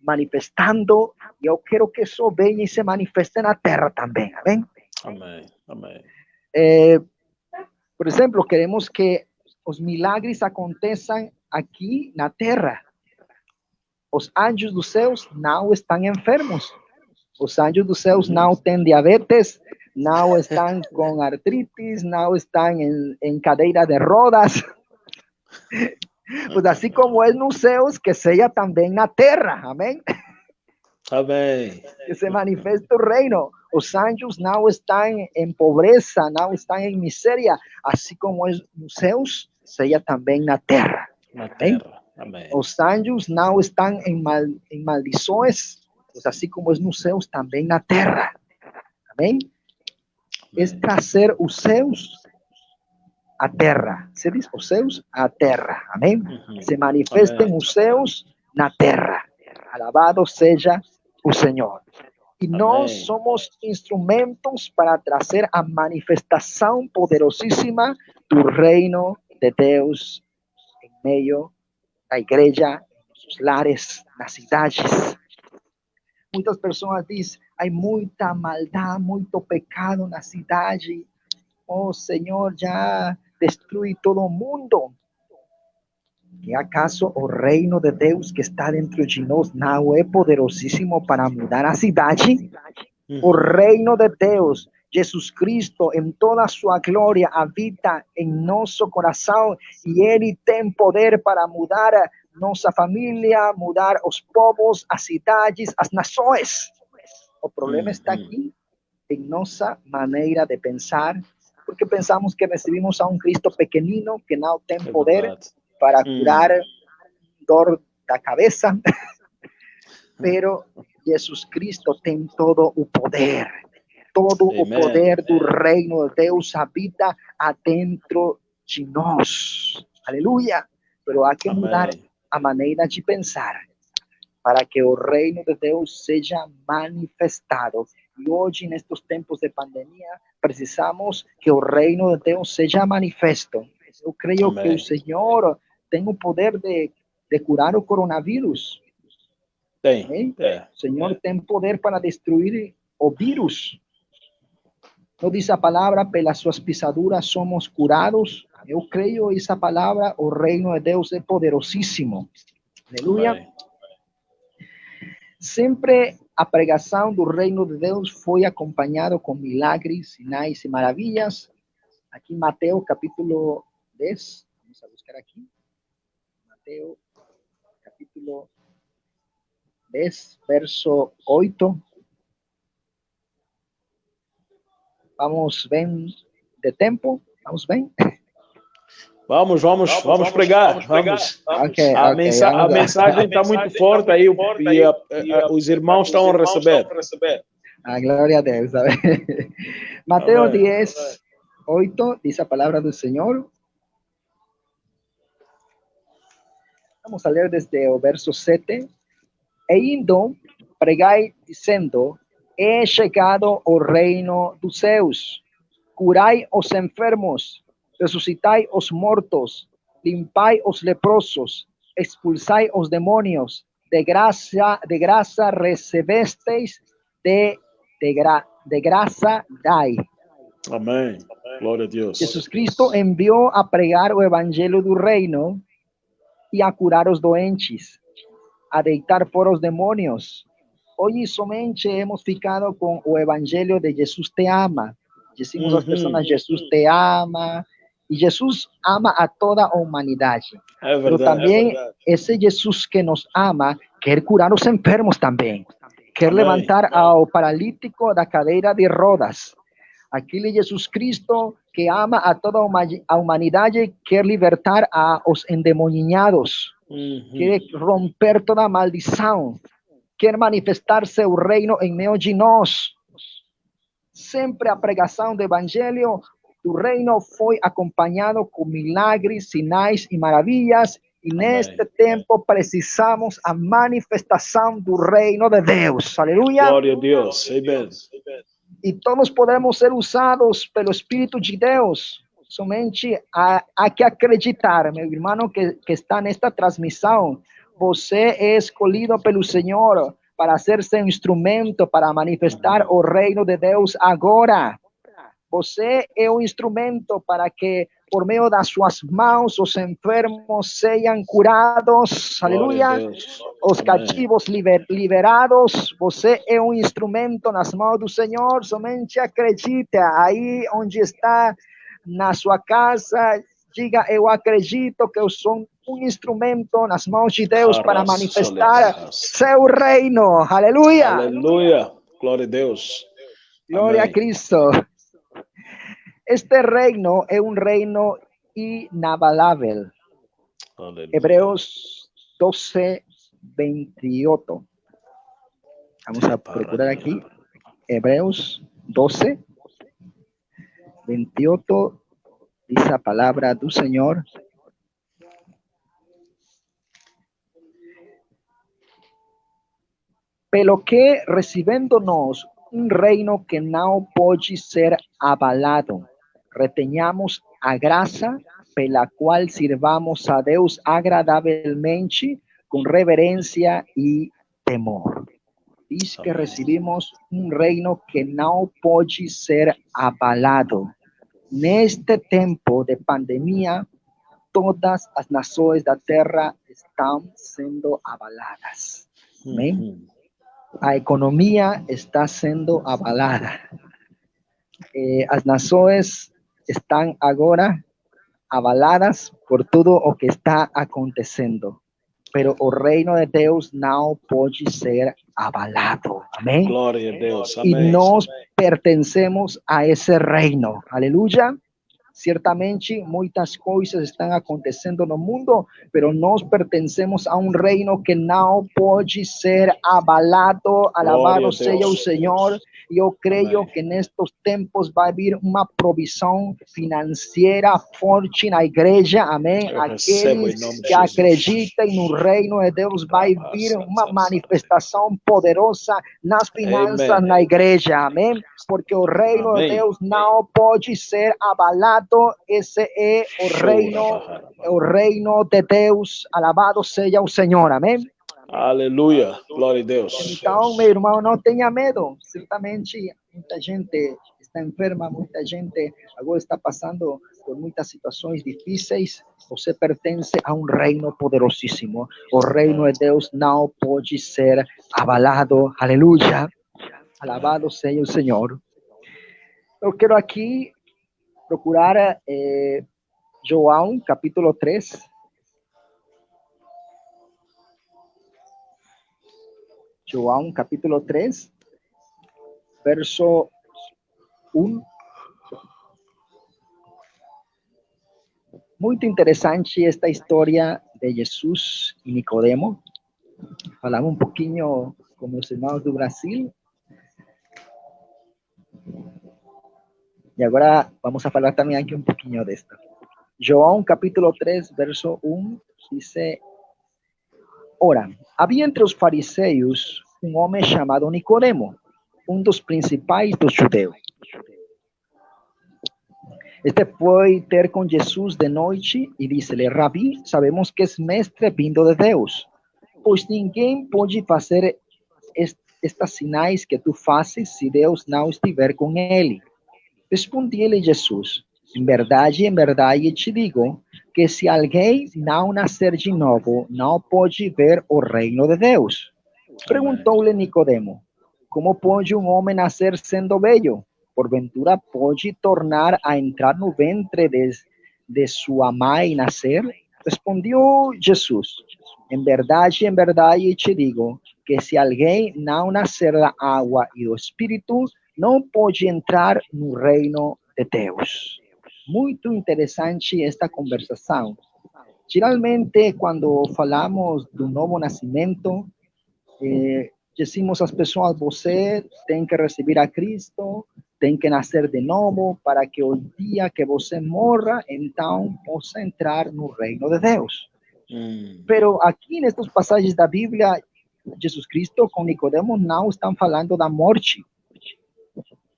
manifestando. E eu quero que isso venha e se manifeste na terra também, amém? Amém, amém. Por exemplo, queremos que os milagres aconteçam aqui na terra. Os anjos dos céus não estão enfermos. Os anjos dos céus não têm diabetes, não estão com artrites, não estão em cadeira de rodas. Pues assim como é nos céus, que seja também na terra. Amém? Amém. Que se manifeste o reino. Os anjos não estão em pobreza, não estão em miséria. Assim como é nos céus, seja também na terra. Na terra. Amém. Os anjos não estão em maldições, pues assim como é nos céus, também na terra. Amém? É trazer os céus à terra. Se diz os céus à terra. Amém? Se manifestem os céus na terra. Alabado seja o Senhor. E nós somos instrumentos para trazer a manifestação poderosíssima do reino de Deus em meio da igreja, nos lares, nas cidades. Muitas pessoas dizem, há muita maldade, muito pecado na cidade. Oh, Senhor, já destrui todo o mundo. ¿Que acaso o reino de Deus que está dentro de nós não é poderosíssimo para mudar a cidade? O reino de Deus, Jesus Cristo, em toda a sua glória, habita em nosso coração e Ele tem poder para mudar nossa família, mudar os povos, as cidades, as nações. O problema está aqui, em nossa maneira de pensar, porque pensamos que recebimos a um Cristo pequenino que não tem poder para curar dor da cabeça, pero Jesus Cristo tem todo o poder. Todo o poder do reino de Deus habita adentro de nós. Aleluia! Pero há que mudar a maneira de pensar para que o reino de Deus seja manifestado. E hoje, nestes tempos de pandemia, precisamos que o reino de Deus seja manifesto. Eu creio que o Senhor tem o poder de curar o coronavírus. Tem. O Senhor tem poder para destruir o vírus. Não diz a palavra, pelas suas pisaduras somos curados. Eu creio essa palavra, o reino de Deus é poderosíssimo. Aleluia. Sempre a pregação do reino de Deus foi acompanhado com milagres, sinais e maravilhas. Aqui Mateus capítulo 10. Vamos a buscar aqui. Mateus capítulo 10, verso 8. Vamos bem de tempo? Vamos bem? Vamos pregar. Vamos. A mensagem está muito forte aí e os irmãos estão a receber. A glória a Deus. Mateus 10, 8 diz a palavra do Senhor. Vamos a ler desde o verso 7. E indo, pregai dizendo, é chegado o reino dos céus. Curai os enfermos, ressuscitai os mortos, limpai os leprosos, expulsai os demônios, de graça recebesteis, de graça dai. Amém. Glória a Deus. Jesus Cristo enviou a pregar o evangelho do reino e a curar os doentes, a deitar fora os demônios. Hoje somente hemos ficado com o evangelho de Jesus te ama. Decimos às pessoas, Jesus te ama. E Jesus ama a toda a humanidade. Pero também esse Jesus que nos ama quer curar os enfermos também. Quer levantar ao paralítico da cadeira de rodas. Aquele Jesus Cristo que ama a toda a humanidade quer libertar a os endemoniados. Quer romper toda maldição. Quer manifestar seu reino em meio de nós. Sempre a pregação do evangelho do reino foi acompanhado com milagres, sinais e maravilhas. E neste tempo precisamos a manifestação do reino de Deus. Aleluia. Glória a Deus. Amém. E todos podemos ser usados pelo Espírito de Deus. Somente há que acreditar, meu irmão que está nesta transmissão. Você é escolhido pelo Senhor para ser seu instrumento para manifestar o reino de Deus agora. Você é um instrumento para que, por meio das suas mãos, os enfermos sejam curados. Aleluia. Os cativos liberados. Você é um instrumento nas mãos do Senhor. Somente acredite. Aí onde está, na sua casa, diga: eu acredito que eu sou um instrumento nas mãos de Deus para manifestar seu reino. Aleluia. Aleluia. Glória a Deus. Glória a Cristo. Este reino é um reino inabalável. Aleluia. Hebreus 12, 28. Vamos a procurar aqui. Hebreus 12, 28. Diz a palavra do Senhor. Pelo que, recebendo-nos um reino que não pode ser abalado, retenhamos a graça pela qual sirvamos a Deus agradavelmente, com reverência e temor. Diz que recebemos um reino que não pode ser abalado. Neste tempo de pandemia, todas as nações da terra estão sendo abaladas. Amém? A economia está sendo abalada. As nações estão agora abaladas por tudo o que está acontecendo. Pero o reino de Deus não pode ser abalado. Amém? Glória a Deus. Amém. E nós pertencemos a esse reino. Aleluia. Certamente muitas coisas estão acontecendo no mundo, pero nós pertencemos a um reino que não pode ser abalado. Alabado seja o Senhor. E eu creio que nestes tempos vai vir uma provisão financeira forte na igreja. Amém? Aqueles que acreditam no reino de Deus, vai vir uma manifestação poderosa nas finanças na igreja. Amém? Porque o reino de Deus não pode ser abalado. Esse é o reino de Deus. Alabado seja o Senhor. Amém? Aleluia, glória a Deus. Então, meu irmão, não tenha medo. Certamente, muita gente está enferma, muita gente agora está passando por muitas situações difíceis. Você pertence a um reino poderosíssimo. O reino de Deus não pode ser abalado. Aleluia. Alabado seja o Senhor. Eu quero aqui procurar João, capítulo 3. João, capítulo 3, verso 1. Muito interessante esta história de Jesus e Nicodemo. Falamos um pouquinho com meus irmãos do Brasil. E agora vamos a falar também aqui um pouquinho desta. João, capítulo 3, verso 1, diz: Ora, havia entre os fariseus um homem chamado Nicodemo, um dos principais dos judeus. Este foi ter com Jesus de noite e disse-lhe: Rabi, sabemos que és mestre vindo de Deus, pois ninguém pode fazer estas sinais que tu fazes se Deus não estiver com ele. Respondia-lhe Jesus: Em verdade, eu te digo que se alguém não nascer de novo, não pode ver o reino de Deus. Perguntou-lhe Nicodemo: como pode um homem nascer sendo velho? Porventura pode tornar a entrar no ventre de sua mãe e nascer? Respondeu Jesus: em verdade, eu te digo que se alguém não nascer da água e do Espírito, não pode entrar no reino de Deus. Muito interessante esta conversação. Geralmente, quando falamos do novo nascimento, decimos às pessoas: você tem que receber a Cristo, tem que nascer de novo, para que o dia que você morra, então possa entrar no reino de Deus. Pero aqui nestas passagens da Bíblia, Jesus Cristo com Nicodemo não estão falando da morte.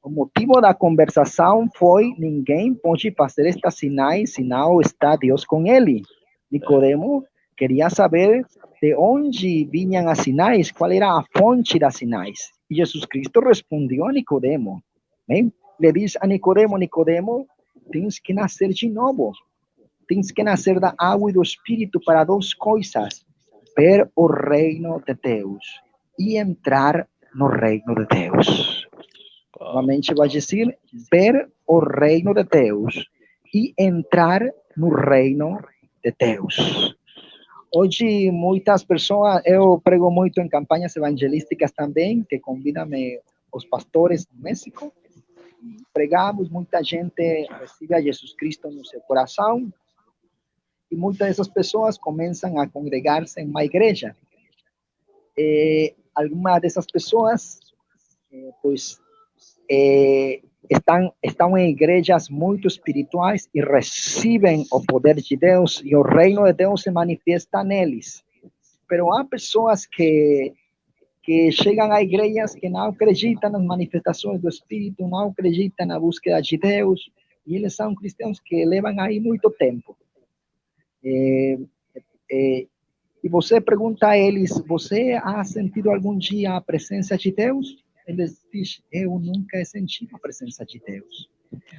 O motivo da conversação foi: ninguém pode fazer estes sinais se não está Deus com ele. Nicodemo queria saber de onde vinham as sinais, qual era a fonte das sinais. E Jesus Cristo respondeu a Nicodemo. Le diz a Nicodemo: Nicodemo, tens que nascer de novo. Tens que nascer da água e do Espírito para duas coisas: ver o reino de Deus e entrar no reino de Deus. Novamente vai dizer: ver o reino de Deus e entrar no reino de Deus. Hoje, muitas pessoas, eu prego muito em campanhas evangelísticas também, que convidam-me os pastores do México. Pregamos, muita gente recebe a Jesus Cristo no seu coração, e muitas dessas pessoas começam a congregar-se em uma igreja. Algumas dessas pessoas, estão em igrejas muito espirituais e recebem o poder de Deus, e o reino de Deus se manifesta neles. Pero há pessoas que chegam a igrejas que não acreditam nas manifestações do Espírito, não acreditam na búsqueda de Deus, e eles são cristãos que levam aí muito tempo. E você pergunta a eles: você ha sentido algum dia a presença de Deus? Eles dizem: eu nunca he sentido a presença de Deus.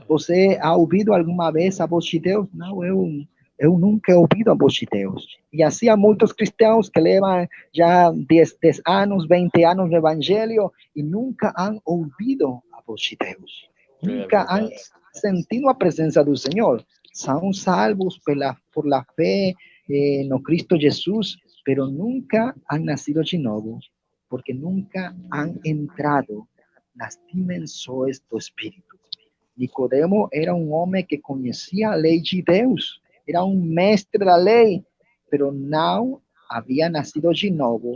Você ha ouvido alguma vez a voz de Deus? Não, eu nunca he ouvido a voz de Deus. E assim há muitos cristãos que levam já 10 anos, 20 anos no Evangelho e nunca han ouvido a voz de Deus. Nunca han sentido a presença do Senhor. São salvos por la fé no Cristo Jesus, pero nunca han nacido de novo, porque nunca han entrado nas dimensões do Espírito. Nicodemo era um homem que conhecia a lei de Deus, era um mestre da lei, pero não havia nascido de novo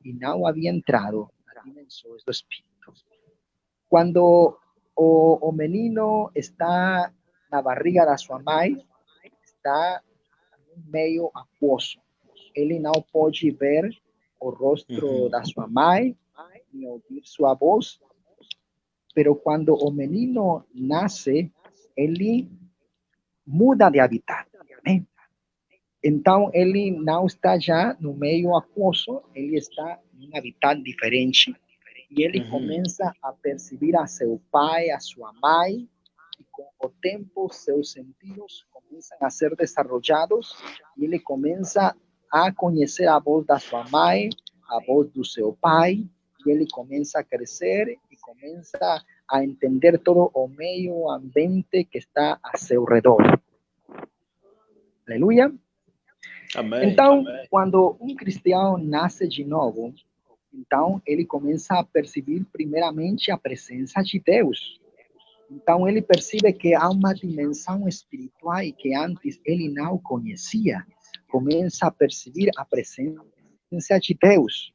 e não havia entrado nas dimensões do Espírito. Quando o menino está na barriga da sua mãe, está meio aquoso. Ele não pode ver o rosto da sua mãe, nem ouvir sua voz. Pero quando o menino nasce, ele muda de habitat. Né? Então, ele não está já no meio aquoso, ele está em um habitat diferente. E ele começa a perceber a seu pai, a sua mãe, e com o tempo seus sentidos começam a ser desenvolvidos, e ele começa a conhecer a voz da sua mãe, a voz do seu pai, e ele começa a crescer e começa a entender todo o meio ambiente que está a seu redor. Aleluia. Amém. Então, Amém. quando um cristão nasce de novo, então ele começa a perceber primeiramente a presença de Deus. Então ele percebe que há uma dimensão espiritual que antes ele não conhecia. Começa a perceber a presença de Deus.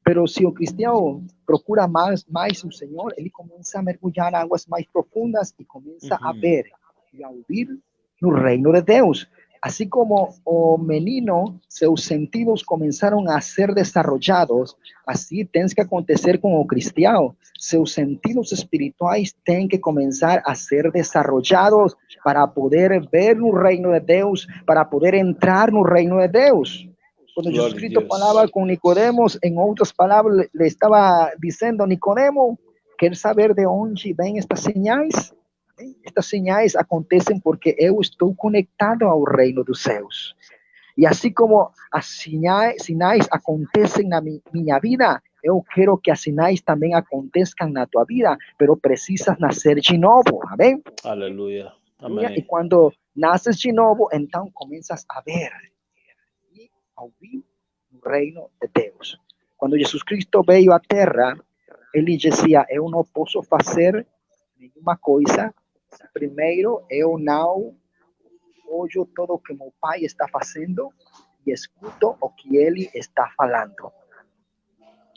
Pero se o cristão procura mais o Senhor, ele começa a mergulhar em águas mais profundas e começa a ver e a ouvir no reino de Deus. Assim como o menino, seus sentidos começaram a ser desenvolvidos, assim tem que acontecer com o cristão. Seus sentidos espirituais têm que começar a ser desenvolvidos para poder ver no reino de Deus, para poder entrar no reino de Deus. Quando Jesus Cristo falava com Nicodemos, em outras palavras, le estava dizendo: Nicodemo, quer saber de onde vêm estas señais? Estas sinais acontecem porque eu estou conectado ao reino dos céus. E assim como as sinais acontecem na minha vida, eu quero que as sinais também aconteçam na tua vida, pero precisas nascer de novo, amém? Aleluia. E Amém. quando nasces de novo, então começas a ver e a ouvir o reino de Deus. Quando Jesus Cristo veio à terra, ele dizia: eu não posso fazer nenhuma coisa. Primeiro, eu não olho tudo o que meu pai está fazendo e escuto o que ele está falando.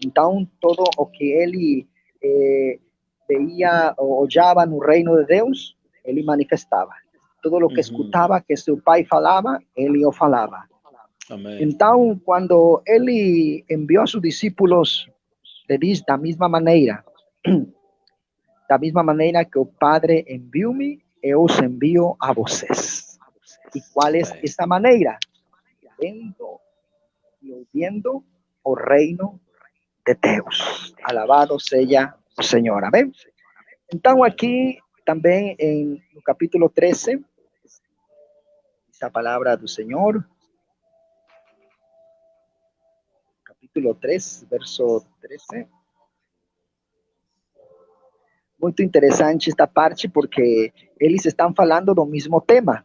Então, tudo o que ele veia ou olhava no reino de Deus, ele manifestava. Todo o que escutava que seu pai falava, ele o falava. Amém. Então, quando ele enviou a seus discípulos, ele diz da mesma maneira que o Padre enviou-me, eu os envio a vocês. E qual é essa maneira? Vendo e ouvindo o reino de Deus. Alabado seja o Senhor. Amém? Então, aqui também no capítulo 13, essa palavra do Senhor, capítulo 3, verso 13. Muito interessante esta parte porque eles estão falando do mesmo tema.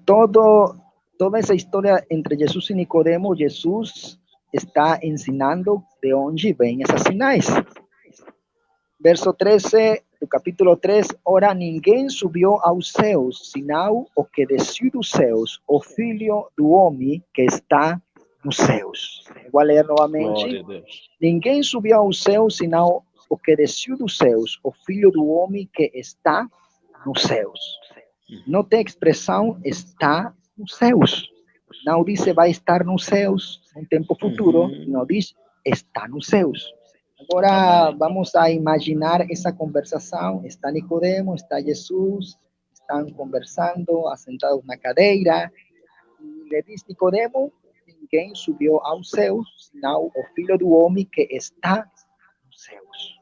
Toda essa história entre Jesus e Nicodemo, Jesus está ensinando de onde vêm essas sinais. Verso 13 do capítulo 3, ora ninguém subiu aos céus, senão o que desceu dos céus, o Filho do Homem que está nos céus. Vou ler novamente. Ninguém subiu aos céus, senão o que desceu dos céus, o Filho do Homem que está nos céus. Não tem expressão está nos céus. Não diz vai estar nos céus em tempo futuro. Não diz está nos céus. Agora vamos a imaginar essa conversação. Está Nicodemo, está Jesus, estão conversando, assentados na cadeira. E le diz Nicodemo, ninguém subiu aos céus, senão o Filho do Homem que está nos céus.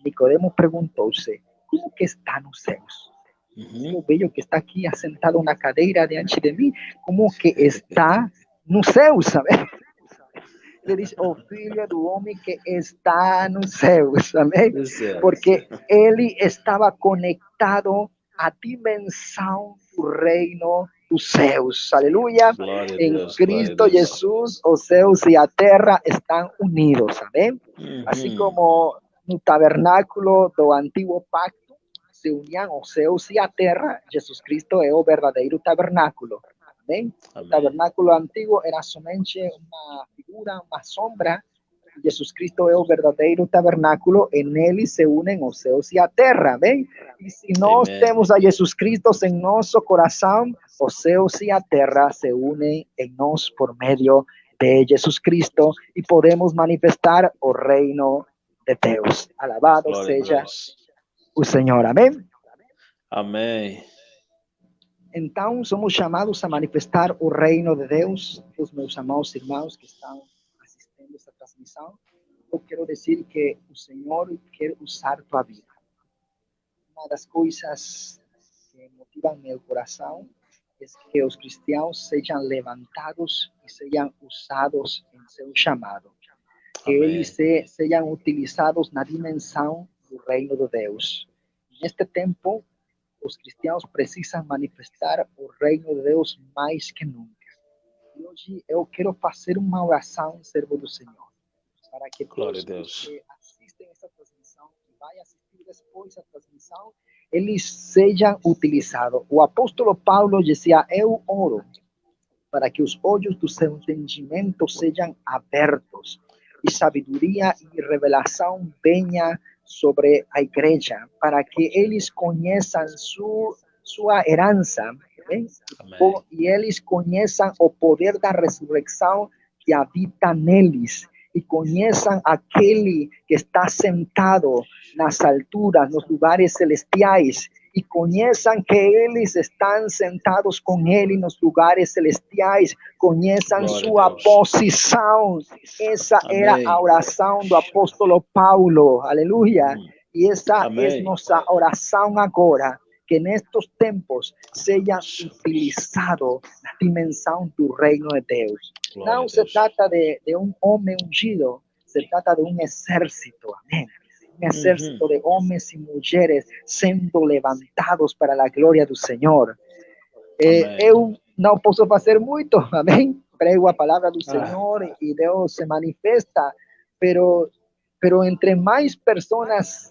Nicodemo perguntou-se, como que está nos céus? Eu vejo que está aqui assentado na cadeira diante de mim, como que está nos céus, sabe? Ele diz, o Filho do Homem que está nos céus, amém? Porque ele estava conectado à dimensão do reino dos céus, aleluia. Em Cristo Jesus, os céus e a terra estão unidos, amém? Assim como no tabernáculo do antigo pacto, se uniam os céus e a terra, Jesus Cristo é o verdadeiro tabernáculo. Amém? O tabernáculo antigo era somente uma figura, uma sombra. Jesus Cristo é o verdadeiro tabernáculo, em ele se unem os céus e a terra. Amém? E se nós temos a Jesus Cristo em nosso coração, os céus e a terra se unem em nós por meio de Jesus Cristo e podemos manifestar o reino de Deus. Alabado seja o Senhor, amém? Amém. Então, somos chamados a manifestar o reino de Deus. Os meus amados irmãos que estão assistindo esta transmissão, eu quero dizer que o Senhor quer usar tua vida. Uma das coisas que motivam meu coração é que os cristãos sejam levantados e sejam usados em seu chamado. Que eles sejam utilizados na dimensão do reino de Deus. Neste tempo, os cristãos precisam manifestar o reino de Deus mais que nunca. E hoje eu quero fazer uma oração, servo do Senhor, para que todos que assistem essa transmissão e vai assistir depois a transmissão, eles sejam utilizados. O apóstolo Paulo dizia, eu oro para que os olhos do seu entendimento sejam abertos e sabedoria e revelação venha sobre a igreja, para que eles conheçam sua herança, e eles conheçam o poder da ressurreição que habita neles, e conheçam aquele que está sentado nas alturas, nos lugares celestiais, e conheçam que eles estão sentados com ele nos lugares celestiais, conheçam sua posição. Essa era a oração do apóstolo Paulo, aleluia. E essa Amém. é nossa oração agora, que nestes tempos seja utilizado na dimensão do reino de Deus. Glória Não a se Deus. trata de homem ungido, se trata de exército, amém. Exército de homens e mulheres sendo levantados para a glória do Senhor. Eu não posso fazer muito, amém? Prego a palavra do Senhor e Deus se manifesta, pero entre mais pessoas,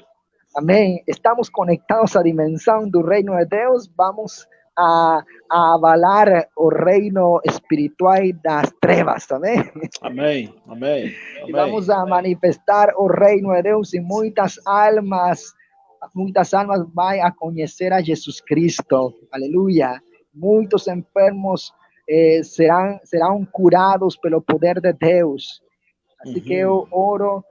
amém, estamos conectados à dimensão do reino de Deus, vamos a avalar o reino espiritual das trevas, amém? Amém. Amém. E vamos a manifestar o reino de Deus e muitas almas vão a conhecer a Jesus Cristo, aleluia. Muitos enfermos serão curados pelo poder de Deus. Assim que eu oro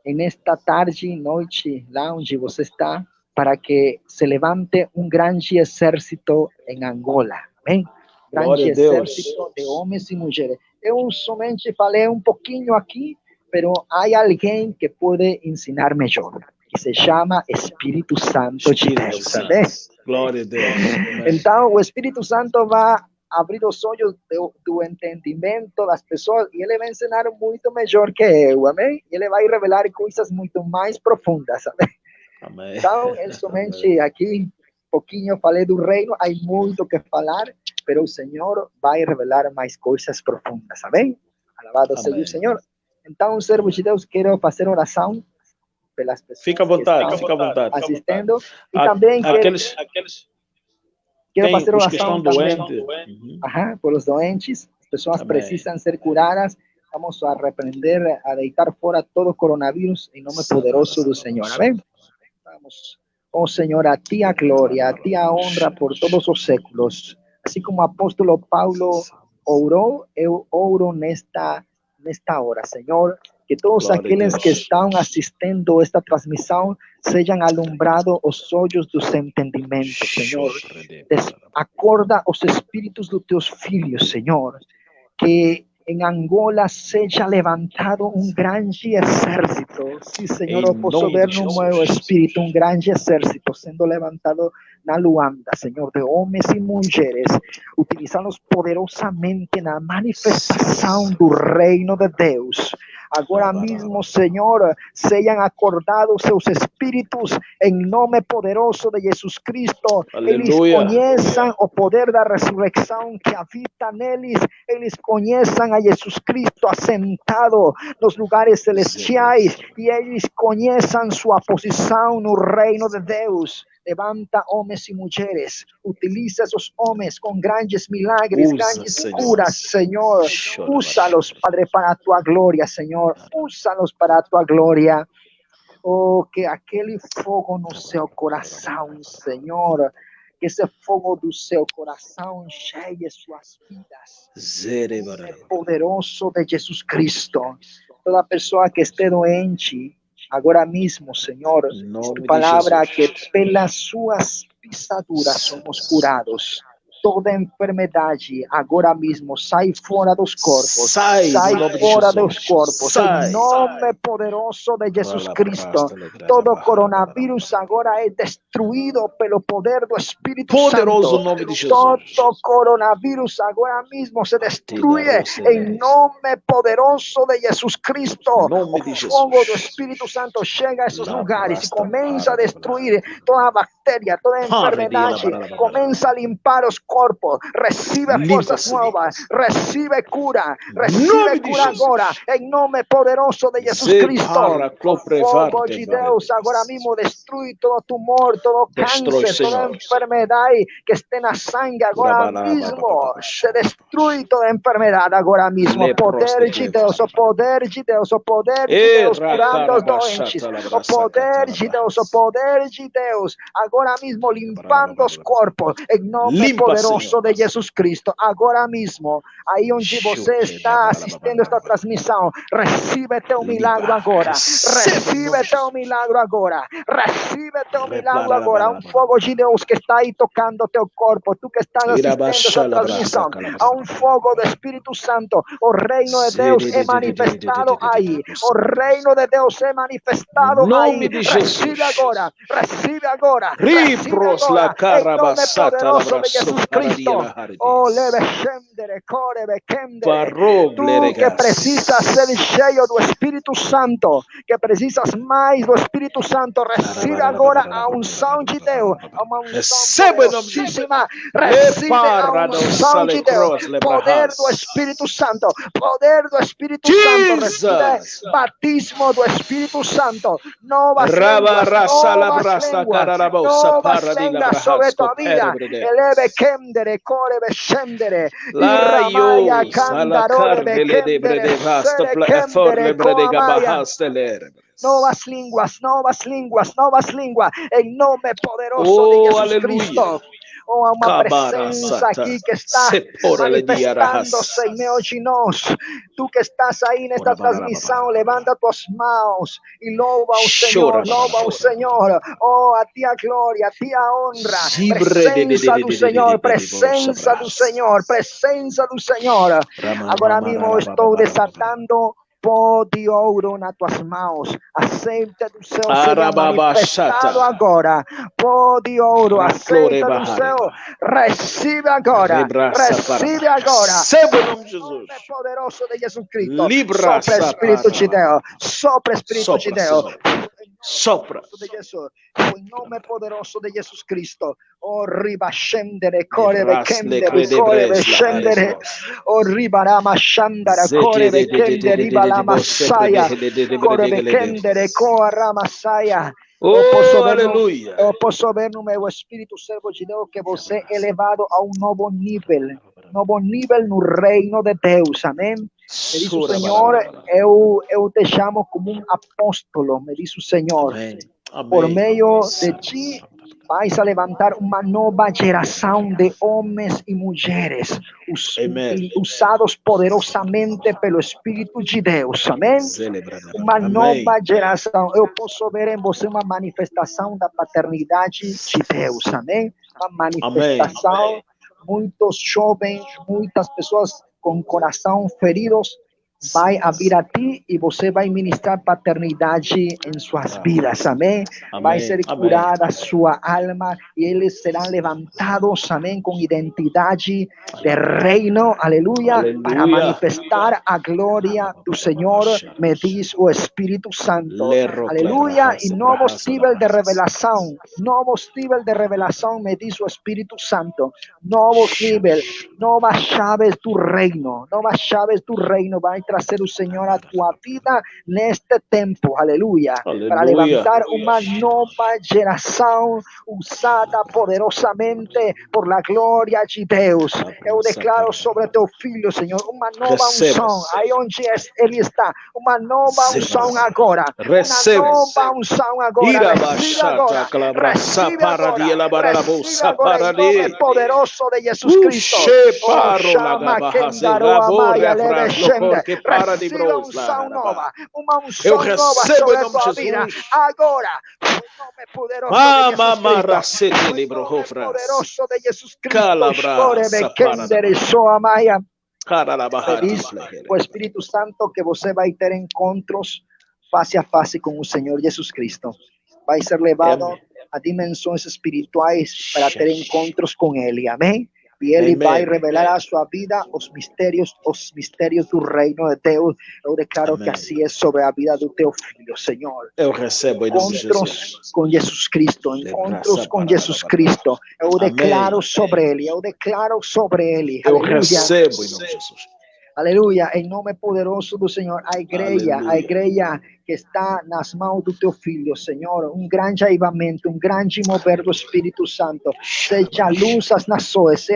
nesta tarde e noite, lá onde você está, para que se levante grande exército em Angola. Amém? Grande exército de homens e mulheres. Eu somente falei pouquinho aqui, pero há alguém que pode ensinar melhor, que se chama Espírito Santo de Deus, sabe? Glória a Deus. Então, o Espírito Santo vai abrir os olhos do entendimento das pessoas e ele vai ensinar muito melhor que eu, amém? Ele vai revelar coisas muito mais profundas, amém? Amém. Então, eu somente aqui, pouquinho falei do reino, há muito que falar, mas o Senhor vai revelar mais coisas profundas, amém? Alabado seja o Senhor. Então, servo de Deus, quero fazer oração pelas pessoas fica à vontade, que estão assistindo. E também quero fazer oração também pelos doentes. As pessoas precisam ser curadas. Vamos a repreender, a deitar fora todo coronavírus em nome poderoso do Senhor. Amém? Vamos. Oh Senhor, a ti a glória, a ti a honra por todos os séculos. Assim como o apóstolo Paulo orou, eu oro nesta hora, Senhor, que todos aqueles que estão assistindo esta transmissão sejam alumbrados os olhos dos entendimentos, Senhor. Acorda os espíritos dos teus filhos, Senhor, que em Angola seja levantado grande exército. Sim, Senhor, eu posso ver no meu espírito grande exército sendo levantado na Luanda, Senhor, de homens e mulheres, utilizados poderosamente na manifestação do reino de Deus. Agora mesmo, Senhor, sejam acordados seus espíritos em nome poderoso de Jesus Cristo. Eles conheçam o poder da ressurreição que habita neles. Eles conheçam a Jesus Cristo assentado nos lugares celestiais e eles conheçam sua posição no reino de Deus. Levanta homens e mulheres, utiliza esses homens com grandes milagres, grandes curas, Senhor. Úsalos, Padre, para a tua glória, Senhor. Úsalos para a tua glória. Oh, que aquele fogo no seu coração, Senhor, que esse fogo do seu coração cheie suas vidas. É poderoso de Jesus Cristo. Toda pessoa que esteja doente, agora mesmo, Senhor, tu palavra que pelas suas pisaduras somos curados. Toda enfermidade agora mesmo sai fora dos corpos. Sai fora dos corpos. Em nome poderoso de Jesus Cristo. Todo coronavírus agora é destruído pelo poder do Espírito poderoso Santo. Nome de Jesus. Todo coronavírus agora mesmo se destrui em nome poderoso de Jesus Cristo. O fogo do Espírito Santo chega a esses lugares e começa a destruir toda bactéria, toda enfermidade. Começa a limpar os corpos, recibe forças novas, recibe cura agora, em nome poderoso de Jesus Cristo. O fogo de Deus agora mesmo destrui todo tumor, todo câncer, toda enfermidade que esteja na sangue agora mesmo. Se destrui toda enfermidade agora mesmo. O poder de Deus, o poder de Deus, o poder de Deus, curando os doentes. O poder de Deus, o poder de Deus, agora mesmo limpando os corpos, em nome poderoso poderoso de Jesus Cristo. Agora mesmo, aí onde você está assistindo esta transmissão, recebe teu milagre agora. Recebe teu milagre agora. Recebe teu milagre agora. Um fogo de Deus que está aí tocando teu corpo. Tu que estás assistindo esta transmissão. Há um fogo do Espírito Santo. O reino de Deus é manifestado aí. O reino de Deus é manifestado aí. Recebe agora. Recebe agora. Recebe agora. Em nome poderoso de Jesus Cristo. Oh, leve scendere, corre, scendere. Tu que precisas ser cheio do Espírito Santo, que precisas mais do Espírito Santo, recebe agora a unção de Deus, uma unção poderosíssima, recebe a unção de Deus, poder do Espírito Santo, poder do Espírito Santo, recebe batismo do Espírito Santo, novas línguas sobre tua vida, eleve, scendere, corre, scendere, irramaya, candarole, scendere, novas línguas, em nome poderoso de Jesus Cristo. Oh, há uma presença aqui que está manifestando-se em meio de nós. Tu que estás aí nesta transmissão, levanta tuas mãos e louva o Senhor, louva o Senhor. Oh, a ti a glória, a ti a honra. Presença do Senhor, presença do Senhor, presença do Senhor. Agora mesmo eu estou desatando pó de ouro nas tuas mãos, aceita do céu seja manifestado agora, pó de ouro, aceita do céu, recebe agora, recebe agora, em nome poderoso de Jesus Cristo, sopra Espírito de Deus, sopra Espírito de Deus, sopra de Jesus, em nome poderoso de Jesus Cristo. Oh, riba scendere, corre, scendere, oh, riba rama shandara, corre, scendere, riba la massaia, corre, scendere, coa rama saia. Eu posso ver no meu espírito servo de Deus que você é elevado a um novo nível no reino de Deus, amém? Me diz o Senhor, eu te chamo como um apóstolo, me diz o Senhor. Por meio de ti, vais a levantar uma nova geração de homens e mulheres usados poderosamente pelo Espírito de Deus, amém? Uma nova geração. Eu posso ver em você uma manifestação da paternidade de Deus, amém? Uma manifestação, muitos jovens, muitas pessoas com coração feridos, vai a vir a ti e você vai ministrar paternidade em suas vidas, amém? Vai ser curada sua alma e eles serão levantados, amém, com identidade de reino, aleluia, para manifestar a glória do Senhor, me diz o Espírito Santo, aleluia, e novos níveis de revelação, me diz o Espírito Santo, novos níveis, novas chaves do reino, vai trazer o Senhor a tua vida neste tempo, aleluia, para levantar uma nova geração usada poderosamente por la glória de Deus. Eu declaro sobre teu filho, Senhor, uma nova unção, aí onde ele está, uma nova unção agora, recebe agora, recebe agora, em nome poderoso de Jesus Cristo. Chama quem darou a Maia, receba uma unção nova, sobre a tua vida agora, em nome poderoso de Jesus Cristo. O Espírito Santo que você vai ter encontros face a face com o Senhor Jesus Cristo, vai ser levado a dimensões espirituais para ter encontros com Ele, amém? E Ele vai revelar a sua vida os mistérios do reino de Deus. Eu declaro que assim é sobre a vida do teu filho, Senhor. Eu recebo encontros com Jesus Cristo, Eu declaro sobre Ele, Eu recebo em nome de Jesus. Aleluia, em nome poderoso do Senhor, a igreja que está nas mãos do teu filho, Senhor, um grande avivamento, um grande mover do Espírito Santo, seja luz às nações,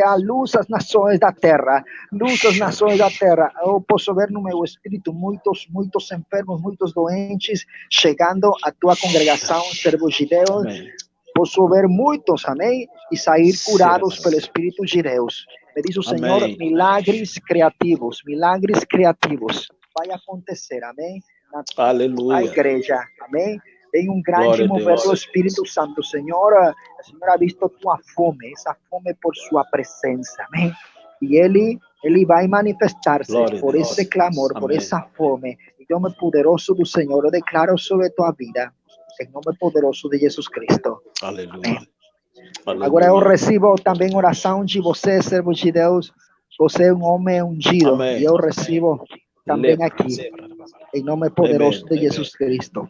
da terra, eu posso ver no meu espírito muitos enfermos, muitos doentes, chegando à tua congregação, servos de Deus, posso ver muitos, amém, e sair curados pelo Espírito de Deus. Me diz o Senhor, milagres criativos, vai acontecer, amém, na igreja, amém. Tem grande mover do Espírito Santo, Senhor. O Senhor ha visto tua fome, essa fome por sua presença, amém. E Ele vai manifestar-se por esse clamor, por essa fome. Em nome poderoso do Senhor, eu declaro sobre tua vida, em nome poderoso de Jesus Cristo. Aleluia. Agora eu recebo também oração de você, servo de Deus. Você é homem ungido. Amém. E eu recebo também aqui, em nome poderoso de Jesus Cristo.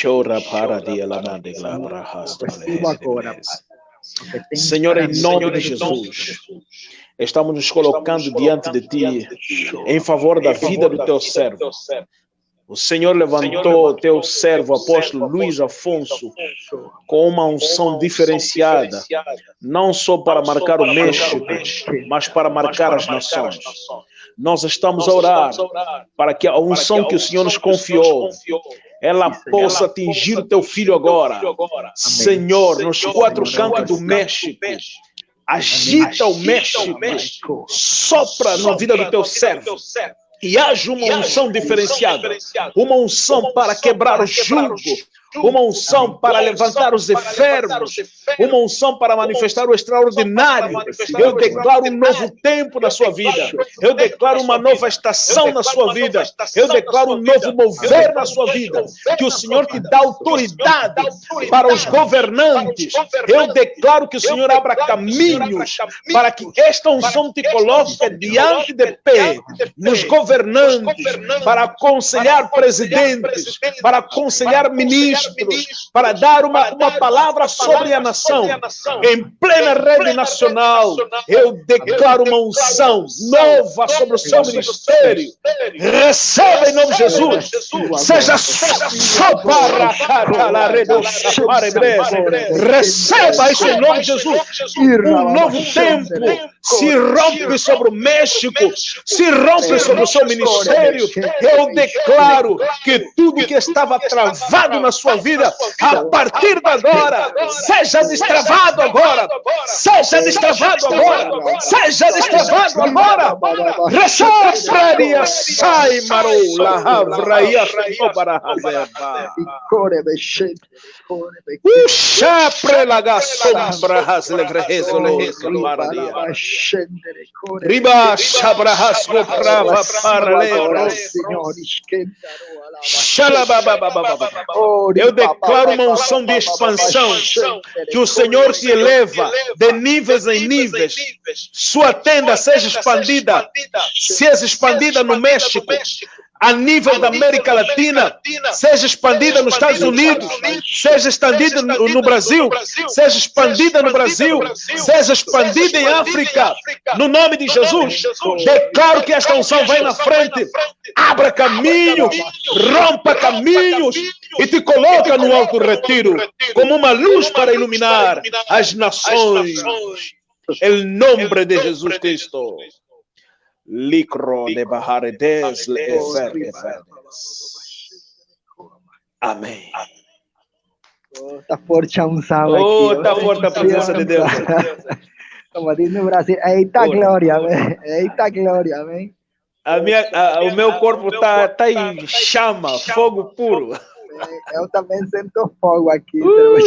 Chora para dia la mande agora. Senhor, em nome de Jesus, estamos nos colocando diante de Ti em favor da vida do Teu servo. O Senhor levantou Teu servo, apóstolo Luiz Afonso, com uma unção diferenciada, não só para marcar o México, mas para marcar as nações. Nós estamos a orar para que a unção que o Senhor nos confiou, ela possa atingir o Teu filho agora. Senhor, nos quatro cantos do México, agita o México, sopra na vida do Teu servo. E haja uma unção diferenciada, uma unção para quebrar o jugo, uma unção para levantar os enfermos, uma unção para manifestar o extraordinário. Eu declaro um novo tempo na sua vida, eu declaro uma nova estação na sua vida, eu declaro um novo mover na sua vida, que o Senhor te dá autoridade para os governantes. Eu declaro que o Senhor abra caminhos para que esta unção te coloque diante de pé nos governantes, para aconselhar presidentes, para aconselhar ministros, para dar uma palavra sobre a nação. Em plena rede nacional, eu declaro uma unção nova sobre o seu ministério. Receba em nome de Jesus. Seja receba isso em nome de Jesus. Um novo tempo se rompe sobre o México, se rompe sobre o seu ministério. Eu declaro que tudo que estava travado na sua vida, a partir de agora, seja destravado agora, seja destravado agora, seja destravado agora. Recebe sai marola havraia para hazeba. Puxa prelaga sombra haslevrehezo paradia. Riba shabrahasco prava paralelo. Eu declaro uma unção de expansão, que o Senhor te eleva de níveis em níveis. Sua tenda seja expandida, seja expandida no México, a nível da América Latina, seja expandida nos Estados Unidos, seja expandida no Brasil, seja expandida no Brasil, seja expandida em África, no nome de Jesus. Declaro que esta unção vai na frente, abra caminhos, rompa caminhos e te coloca no alto retiro, como uma luz para iluminar as nações. Em nome de Jesus Cristo. Licro de Baharedes Leferes. Amém. Está forte a unção aqui. Está forte a presença de Deus. Como diz no Brasil, eita glória, amém. Eita glória, amém. O meu corpo está em chama, fogo puro. Eu também sinto fogo aqui. Glória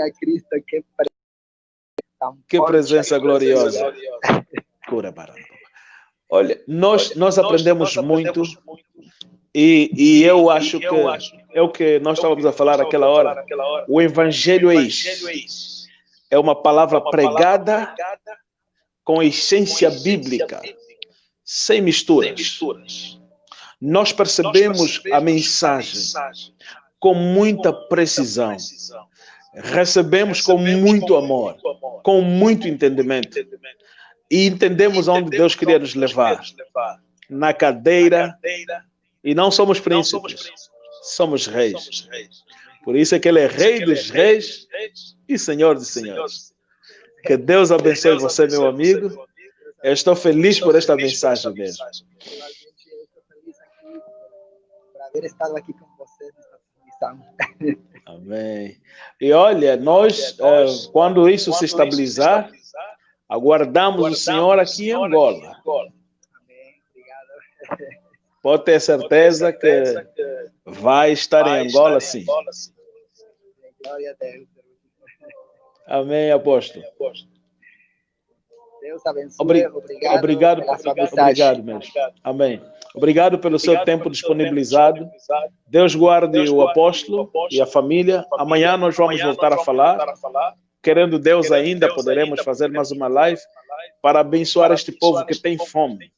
a Cristo, que presença gloriosa. Olha, nós aprendemos muito e eu acho que é o que nós estávamos a falar naquela hora. O evangelho é isso. É uma palavra pregada com essência bíblica, sem misturas. Nós percebemos a mensagem com muita precisão. Recebemos com muito amor, com muito entendimento. E entendemos aonde Deus queria nos levar. Na cadeira. E não somos príncipes, somos reis. Por isso é que Ele é Rei dos reis e Senhor dos senhores. Que Deus abençoe você, meu amigo. Eu estou feliz por esta mensagem mesmo. Por haver estado aqui com você nesta transmissão. coração. Amém. E olha, nós, quando isso se estabilizar, aguardamos o Senhor aqui em Angola. Amém. Obrigado. Pode ter certeza que vai estar em Angola, sim. Glória a Deus. Amém, apóstolo. Deus abençoe. Obrigado pela sua mensagem. Obrigado mesmo. Amém. Obrigado pelo seu tempo disponibilizado. Deus guarde o apóstolo e a família. Amanhã nós vamos voltar a falar. Querendo Deus ainda, poderemos fazer mais uma live para abençoar este povo que tem fome.